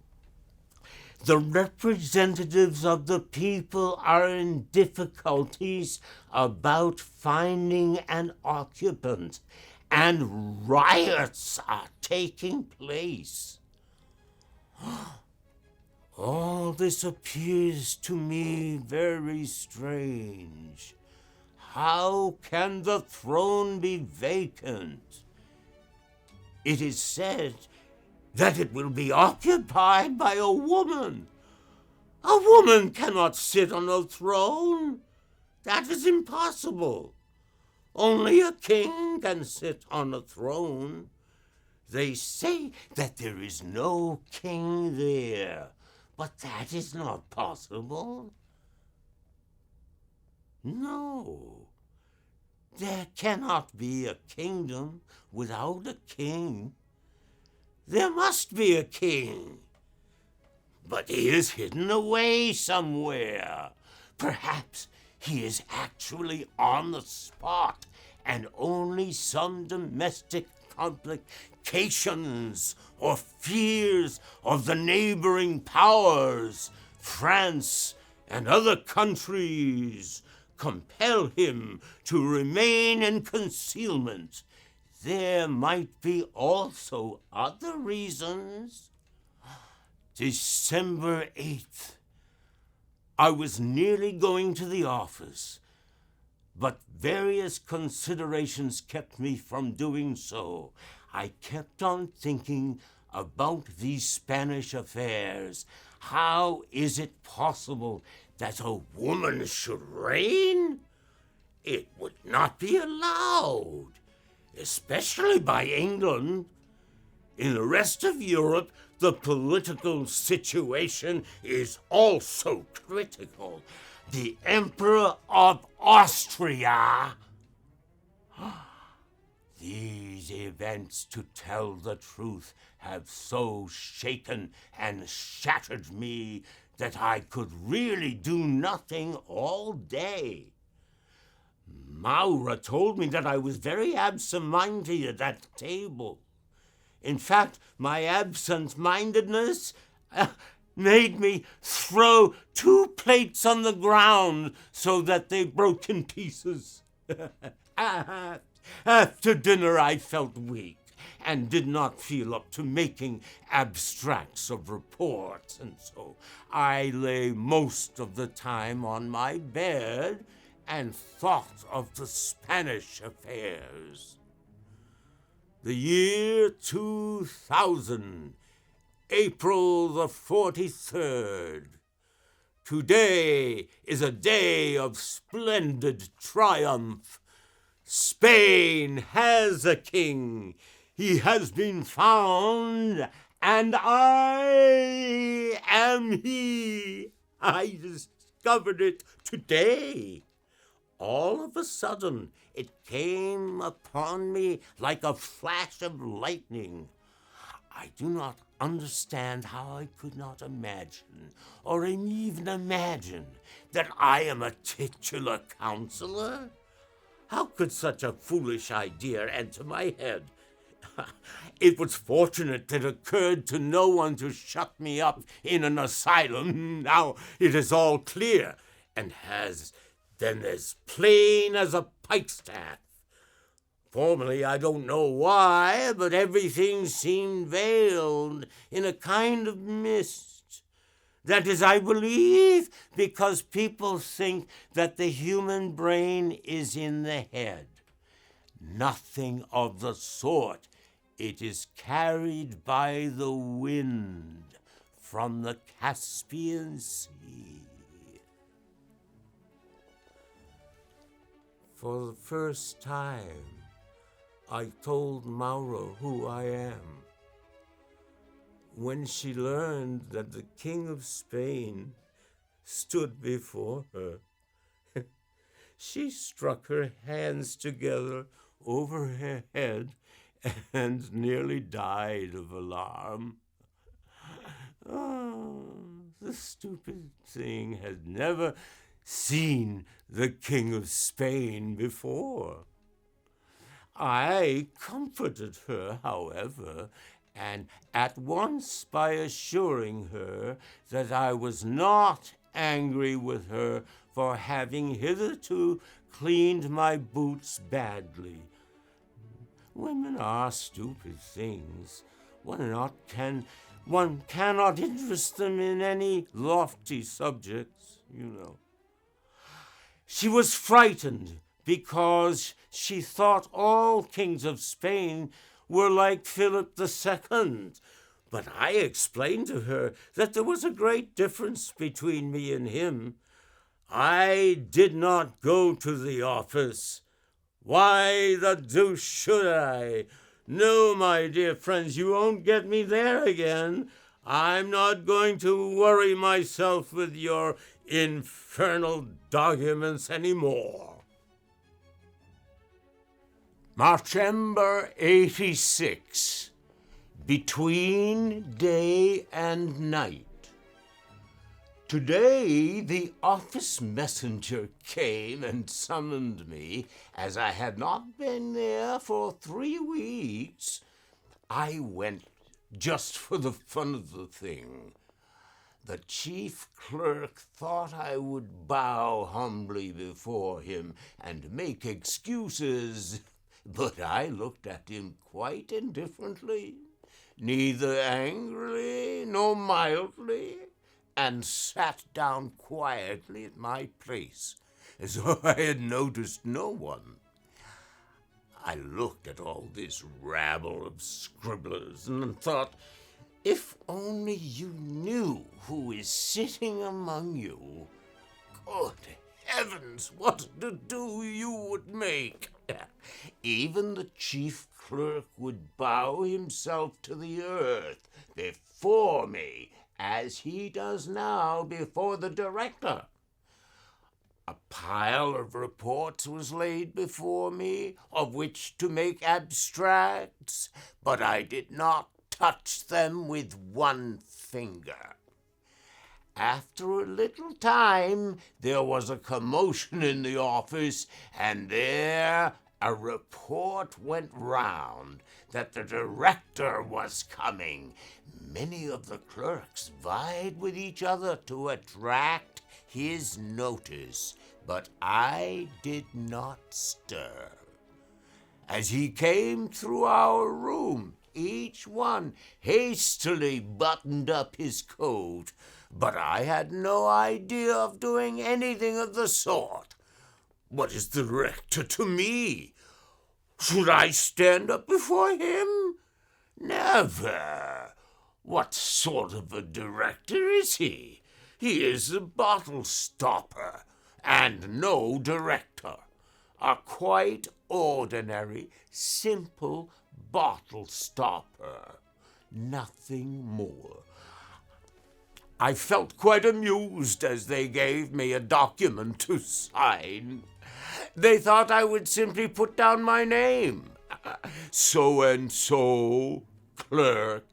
The representatives of the people are in difficulties about finding an occupant, and riots are taking place. All this appears to me very strange. How can the throne be vacant? It is said that it will be occupied by a woman. A woman cannot sit on a throne. That is impossible. Only a king can sit on a throne. They say that there is no king there, but that is not possible. No, there cannot be a kingdom without a king. There must be a king, but he is hidden away somewhere. Perhaps he is actually on the spot, and only some domestic complications or fears of the neighboring powers, France and other countries, compel him to remain in concealment. There might be also other reasons. December 8th. I was nearly going to the office, but various considerations kept me from doing so. I kept on thinking about these Spanish affairs. How is it possible that a woman should reign? It would not be allowed, especially by England. In the rest of Europe, The political situation is also critical. The Emperor of Austria. These events, to tell the truth, have so shaken and shattered me that I could really do nothing all day. Maura told me that I was very absent-minded at table. In fact, my absent-mindedness made me throw 2 plates on the ground so that they broke in pieces. After dinner, I felt weak and did not feel up to making abstracts of reports, and so I lay most of the time on my bed and thought of the Spanish affairs. The year 2000, April the 43rd. Today is a day of splendid triumph. Spain has a king. He has been found, and I am he. I discovered it today. All of a sudden, it came upon me like a flash of lightning. I do not understand how I could not imagine, or even imagine, that I am a titular counselor. How could such a foolish idea enter my head? It was fortunate that it occurred to no one to shut me up in an asylum. Now it is all clear, and has been as plain as a pikestaff. Formerly, I don't know why, but everything seemed veiled in a kind of mist. That is, I believe, because people think that the human brain is in the head. Nothing of the sort. It is carried by the wind from the Caspian Sea. For the first time, I told Maura who I am. When she learned that the King of Spain stood before her, she struck her hands together over her head and nearly died of alarm. Oh, the stupid thing had never seen the King of Spain before. I comforted her, however, and at once by assuring her that I was not angry with her for having hitherto cleaned my boots badly. Women are stupid things. One cannot interest them in any lofty subjects, you know. She was frightened because she thought all kings of Spain were like Philip II. But I explained to her that there was a great difference between me and him. I did not go to the office. Why the deuce should I? No, my dear friends, you won't get me there again. I'm not going to worry myself with your infernal documents anymore. Marchember 86. Between day and night. Today the office messenger came and summoned me, as I had not been there for 3 weeks. I went just for the fun of the thing. The chief clerk thought I would bow humbly before him and make excuses, but I looked at him quite indifferently, neither angrily nor mildly, and sat down quietly at my place, as though I had noticed no one. I looked at all this rabble of scribblers and thought, if only you knew who is sitting among you. Good heavens, what a to-do you would make! Even the chief clerk would bow himself to the earth before me, as he does now before the director. A pile of reports was laid before me, of which to make abstracts, but I did not touch them with one finger. After a little time, there was a commotion in the office, and there a report went round that the director was coming. Many of the clerks vied with each other to attract his notice, but I did not stir. As he came through our room, each one hastily buttoned up his coat, but I had no idea of doing anything of the sort. What is the director to me? Should I stand up before him? Never. What sort of a director is he? He is a bottle stopper, and no director. A quite ordinary, simple bottle stopper. Nothing more. I felt quite amused as they gave me a document to sign. They thought I would simply put down my name. So-and-so, clerk.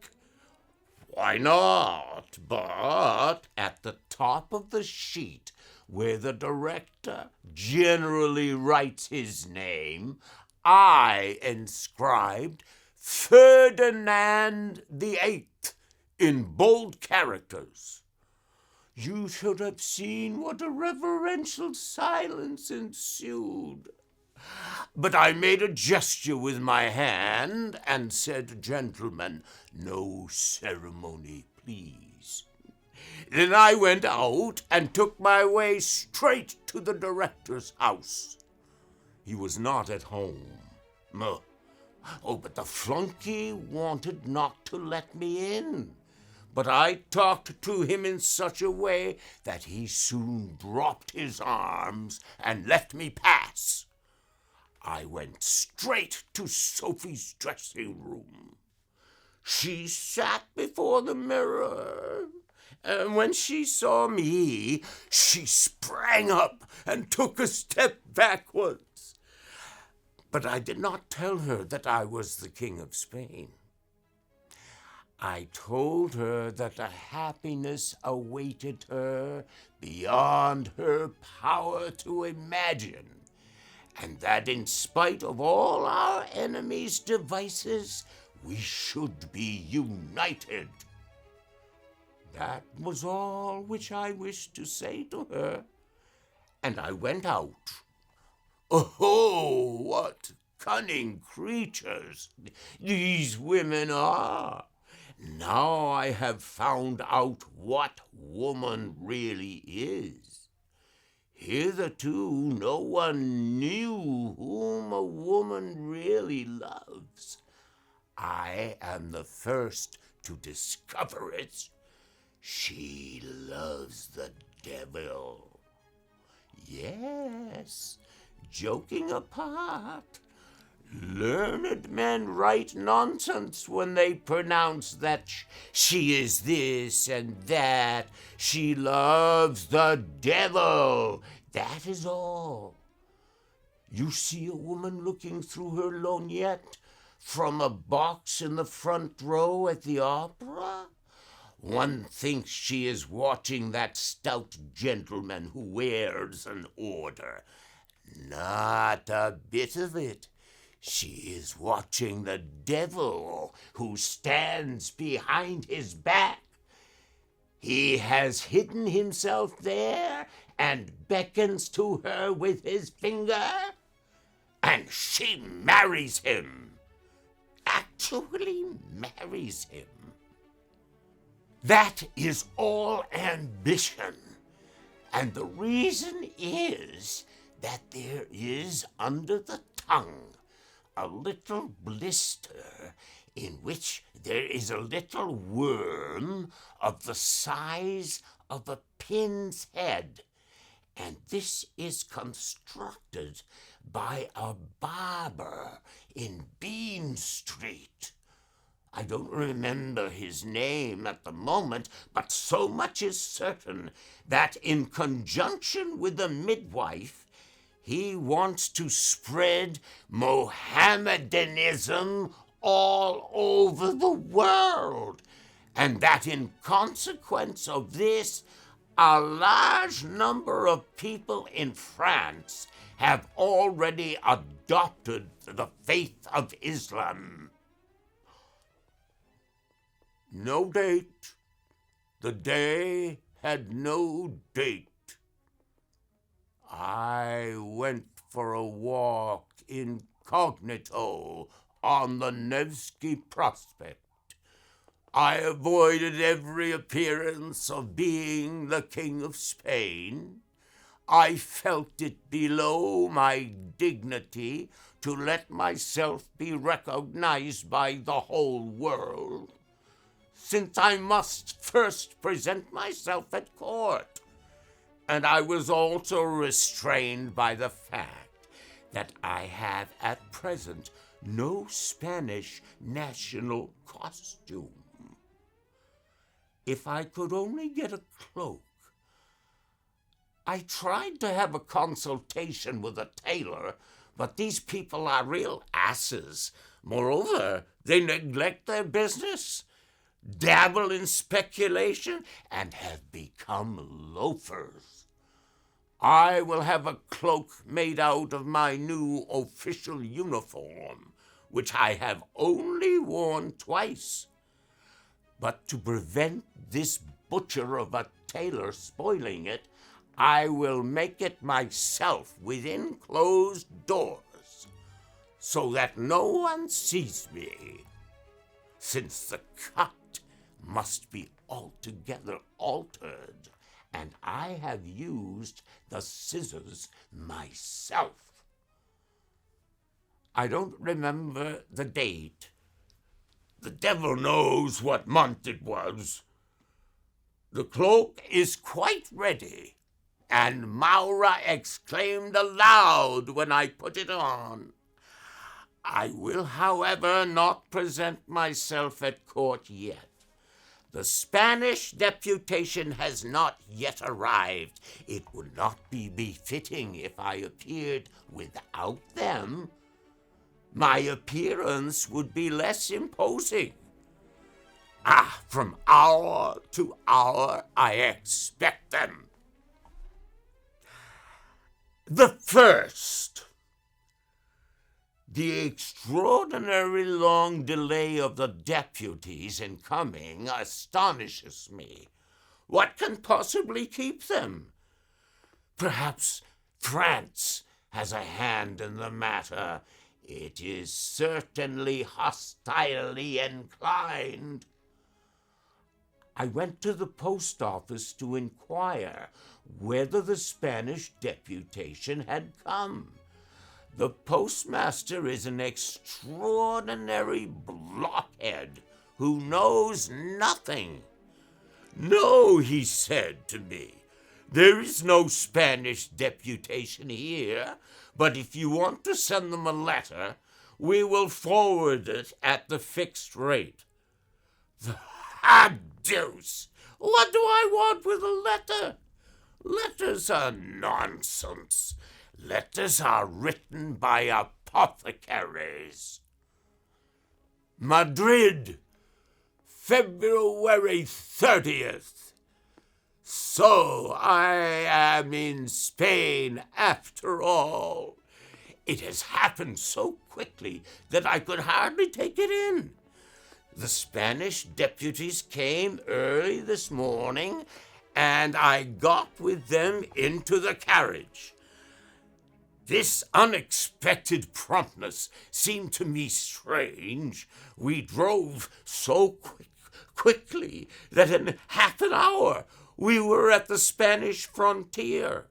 Why not? But at the top of the sheet, where the director generally writes his name, I inscribed Ferdinand VIII in bold characters. You should have seen what a reverential silence ensued. But I made a gesture with my hand and said, "Gentlemen, no ceremony, please." Then I went out and took my way straight to the director's house. He was not at home. But the flunky wanted not to let me in. But I talked to him in such a way that he soon dropped his arms and let me pass. I went straight to Sophie's dressing room. She sat before the mirror, and when she saw me, she sprang up and took a step backwards. But I did not tell her that I was the King of Spain. I told her that a happiness awaited her beyond her power to imagine, and that in spite of all our enemies' devices, we should be united. That was all which I wished to say to her, and I went out. Oh, what cunning creatures these women are! Now I have found out what woman really is. Hitherto no one knew whom a woman really loves. I am the first to discover it. She loves the devil. Yes, joking apart, learned men write nonsense when they pronounce that she is this and that. She loves the devil. That is all. You see a woman looking through her lorgnette from a box in the front row at the opera? One thinks she is watching that stout gentleman who wears an order. Not a bit of it. She is watching the devil who stands behind his back. He has hidden himself there and beckons to her with his finger, and she marries him. Actually marries him. That is all ambition, and the reason is that there is under the tongue a little blister in which there is a little worm of the size of a pin's head, and this is constructed by a barber in Bean Street. I don't remember his name at the moment, but so much is certain that in conjunction with the midwife, he wants to spread Mohammedanism all over the world, and that in consequence of this, a large number of people in France have already adopted the faith of Islam. No date. The day had no date. I went for a walk incognito on the Nevsky Prospect. I avoided every appearance of being the King of Spain. I felt it below my dignity to let myself be recognized by the whole world, since I must first present myself at court. And I was also restrained by the fact that I have at present no Spanish national costume. If I could only get a cloak. I tried to have a consultation with a tailor, but these people are real asses. Moreover, they neglect their business, dabble in speculation, and have become loafers. I will have a cloak made out of my new official uniform, which I have only worn twice. But to prevent this butcher of a tailor spoiling it, I will make it myself within closed doors, so that no one sees me, since the cut must be altogether altered, and I have used the scissors myself. I don't remember the date. The devil knows what month it was. The cloak is quite ready, and Maura exclaimed aloud when I put it on. I will, however, not present myself at court yet. The Spanish deputation has not yet arrived. It would not be befitting if I appeared without them. My appearance would be less imposing. From hour to hour I expect them. The first. The extraordinary long delay of the deputies in coming astonishes me. What can possibly keep them? Perhaps France has a hand in the matter. It is certainly hostilely inclined. I went to the post office to inquire whether the Spanish deputation had come. The postmaster is an extraordinary blockhead who knows nothing. No, he said to me, there is no Spanish deputation here, but if you want to send them a letter, we will forward it at the fixed rate. Deuce! What do I want with a letter? Letters are nonsense. Letters are written by apothecaries. Madrid, February 30th. So I am in Spain after all. It has happened so quickly that I could hardly take it in. The Spanish deputies came early this morning, and I got with them into the carriage. This unexpected promptness seemed to me strange. We drove so quickly that in half an hour we were at the Spanish frontier.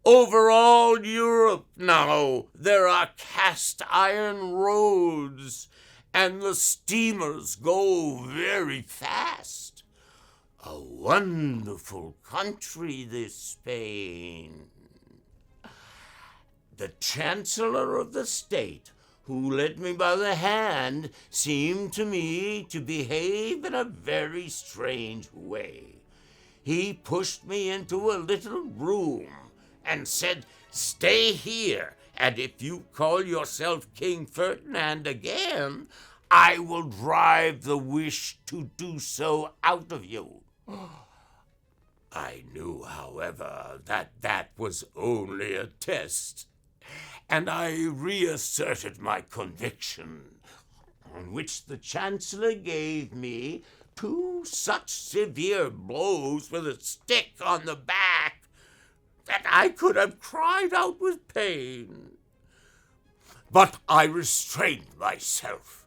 Over all Europe now there are cast iron roads, and the steamers go very fast. A wonderful country, this Spain. The Chancellor of the State, who led me by the hand, seemed to me to behave in a very strange way. He pushed me into a little room and said, "Stay here, and if you call yourself King Ferdinand again, I will drive the wish to do so out of you." I knew, however, that was only a test, and I reasserted my conviction, on which the Chancellor gave me 2 such severe blows with a stick on the back that I could have cried out with pain. But I restrained myself,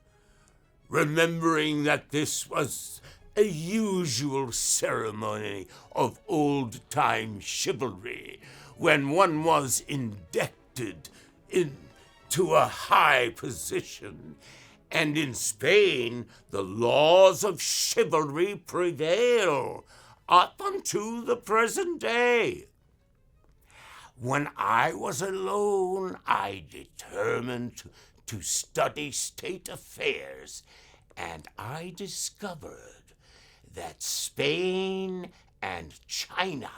remembering that this was a usual ceremony of old-time chivalry, when one was inducted into a high position, and in Spain the laws of chivalry prevail up unto the present day. When I was alone, I determined to study state affairs, and I discovered that Spain and China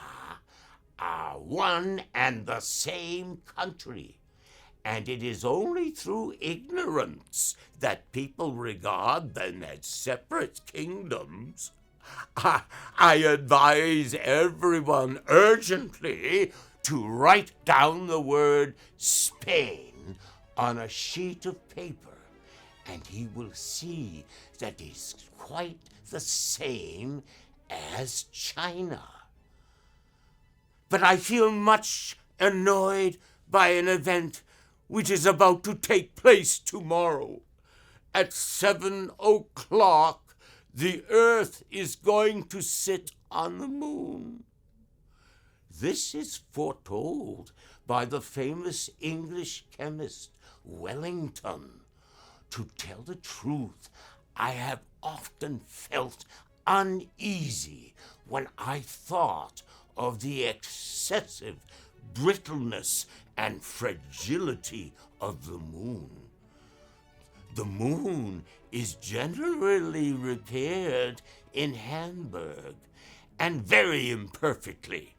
are one and the same country, and it is only through ignorance that people regard them as separate kingdoms. I advise everyone urgently to write down the word Spain on a sheet of paper, and he will see that it's quite the same as China. But I feel much annoyed by an event which is about to take place tomorrow. At 7 o'clock, the Earth is going to sit on the moon. This is foretold by the famous English chemist Wellington. To tell the truth, I have often felt uneasy when I thought of the excessive brittleness and fragility of the moon. The moon is generally repaired in Hamburg, and very imperfectly.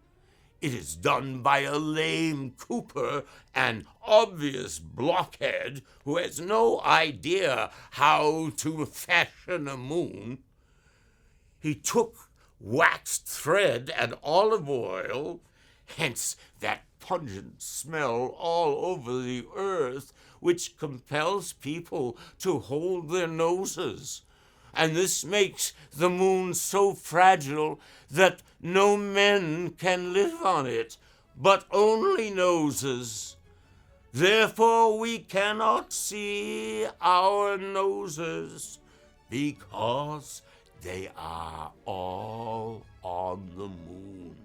It is done by a lame cooper, an obvious blockhead who has no idea how to fashion a moon. He took waxed thread and olive oil, hence that pungent smell all over the earth, which compels people to hold their noses. And this makes the moon so fragile that no men can live on it, but only noses. Therefore we cannot see our noses, because they are all on the moon.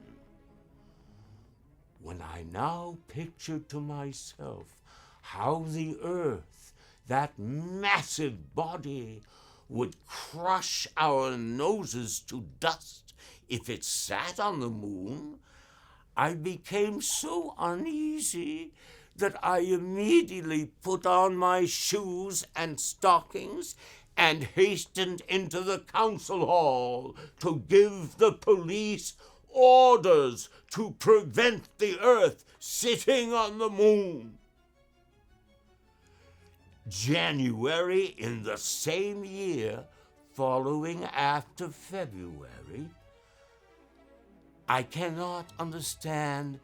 When I now picture to myself how the earth, that massive body, would crush our noses to dust if it sat on the moon, I became so uneasy that I immediately put on my shoes and stockings and hastened into the council hall to give the police orders to prevent the earth sitting on the moon. January in the same year, following after February, I cannot understand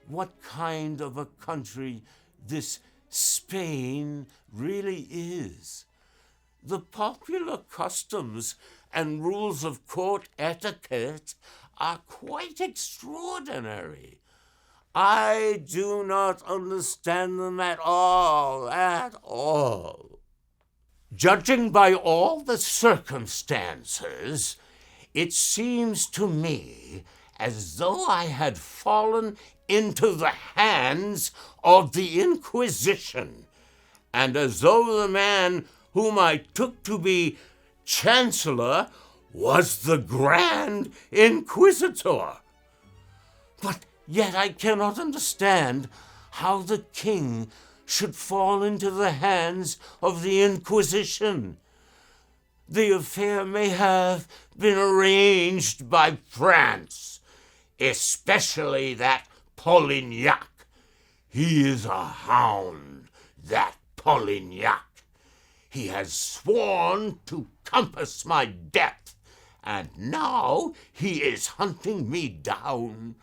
what kind of a country this Spain really is. The popular customs and rules of court etiquette are quite extraordinary. I do not understand them at all. Judging by all the circumstances, it seems to me as though I had fallen into the hands of the Inquisition, and as though the man whom I took to be Chancellor was the Grand Inquisitor. But yet I cannot understand how the king should fall into the hands of the Inquisition. The affair may have been arranged by France, especially that Polignac. He is a hound, that Polignac. He has sworn to compass my death, and now he is hunting me down.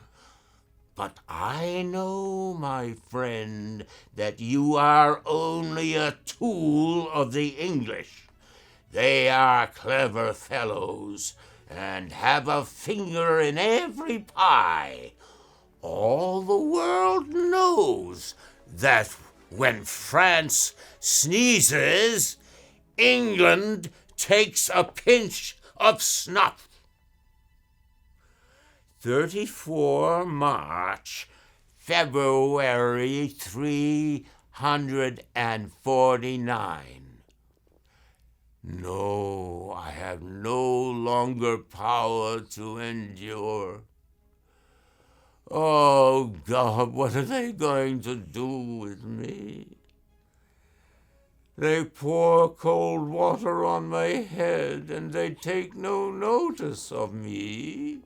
But I know, my friend, that you are only a tool of the English. They are clever fellows, and have a finger in every pie. All the world knows that when France sneezes, England takes a pinch of snuff. 34 March, February 349. No, I have no longer power to endure. Oh, God, what are they going to do with me? They pour cold water on my head, and they take no notice of me,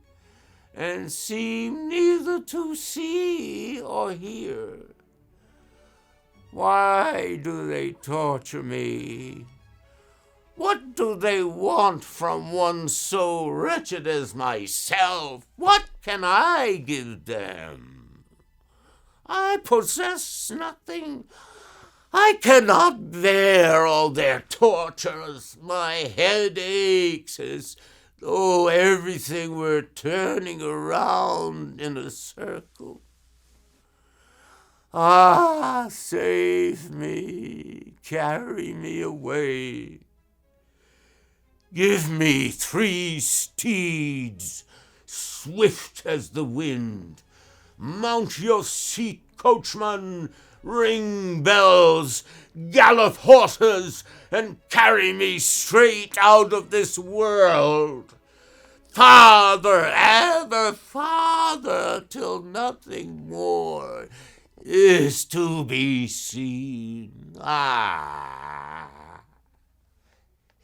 and seem neither to see or hear. Why do they torture me? What do they want from one so wretched as myself? What can I give them? I possess nothing. I cannot bear all their tortures. My head aches as though everything were turning around in a circle. Ah, save me, carry me away. Give me 3 steeds, swift as the wind. Mount your seat, coachman, ring bells, gallop horses, and carry me straight out of this world. Farther, ever farther, till nothing more is to be seen. Ah!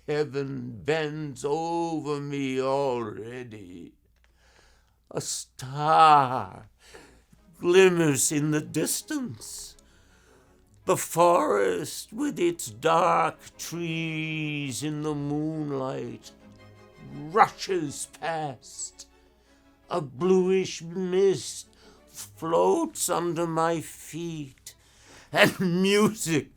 Heaven bends over me already. A star glimmers in the distance. The forest with its dark trees in the moonlight rushes past. A bluish mist floats under my feet, and music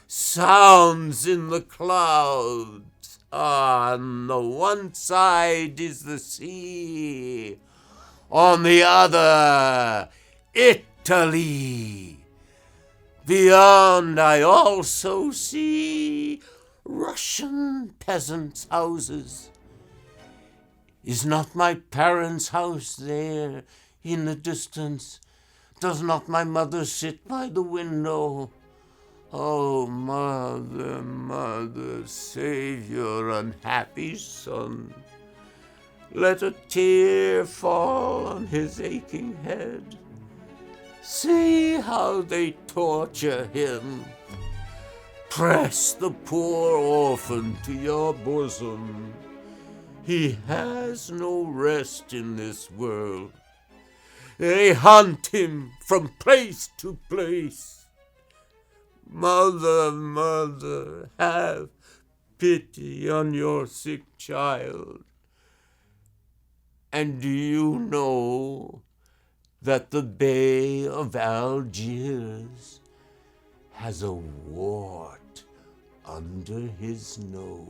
sounds in the clouds. On the one side is the sea, on the other, Italy. Beyond I also see Russian peasants' houses. Is not my parents' house there in the distance? Does not my mother sit by the window? Oh, mother, mother, save your unhappy son. Let a tear fall on his aching head. See how they torture him. Press the poor orphan to your bosom. He has no rest in this world. They hunt him from place to place. Mother, mother, have pity on your sick child. And do you know that the Bey of Algiers has a wart under his nose?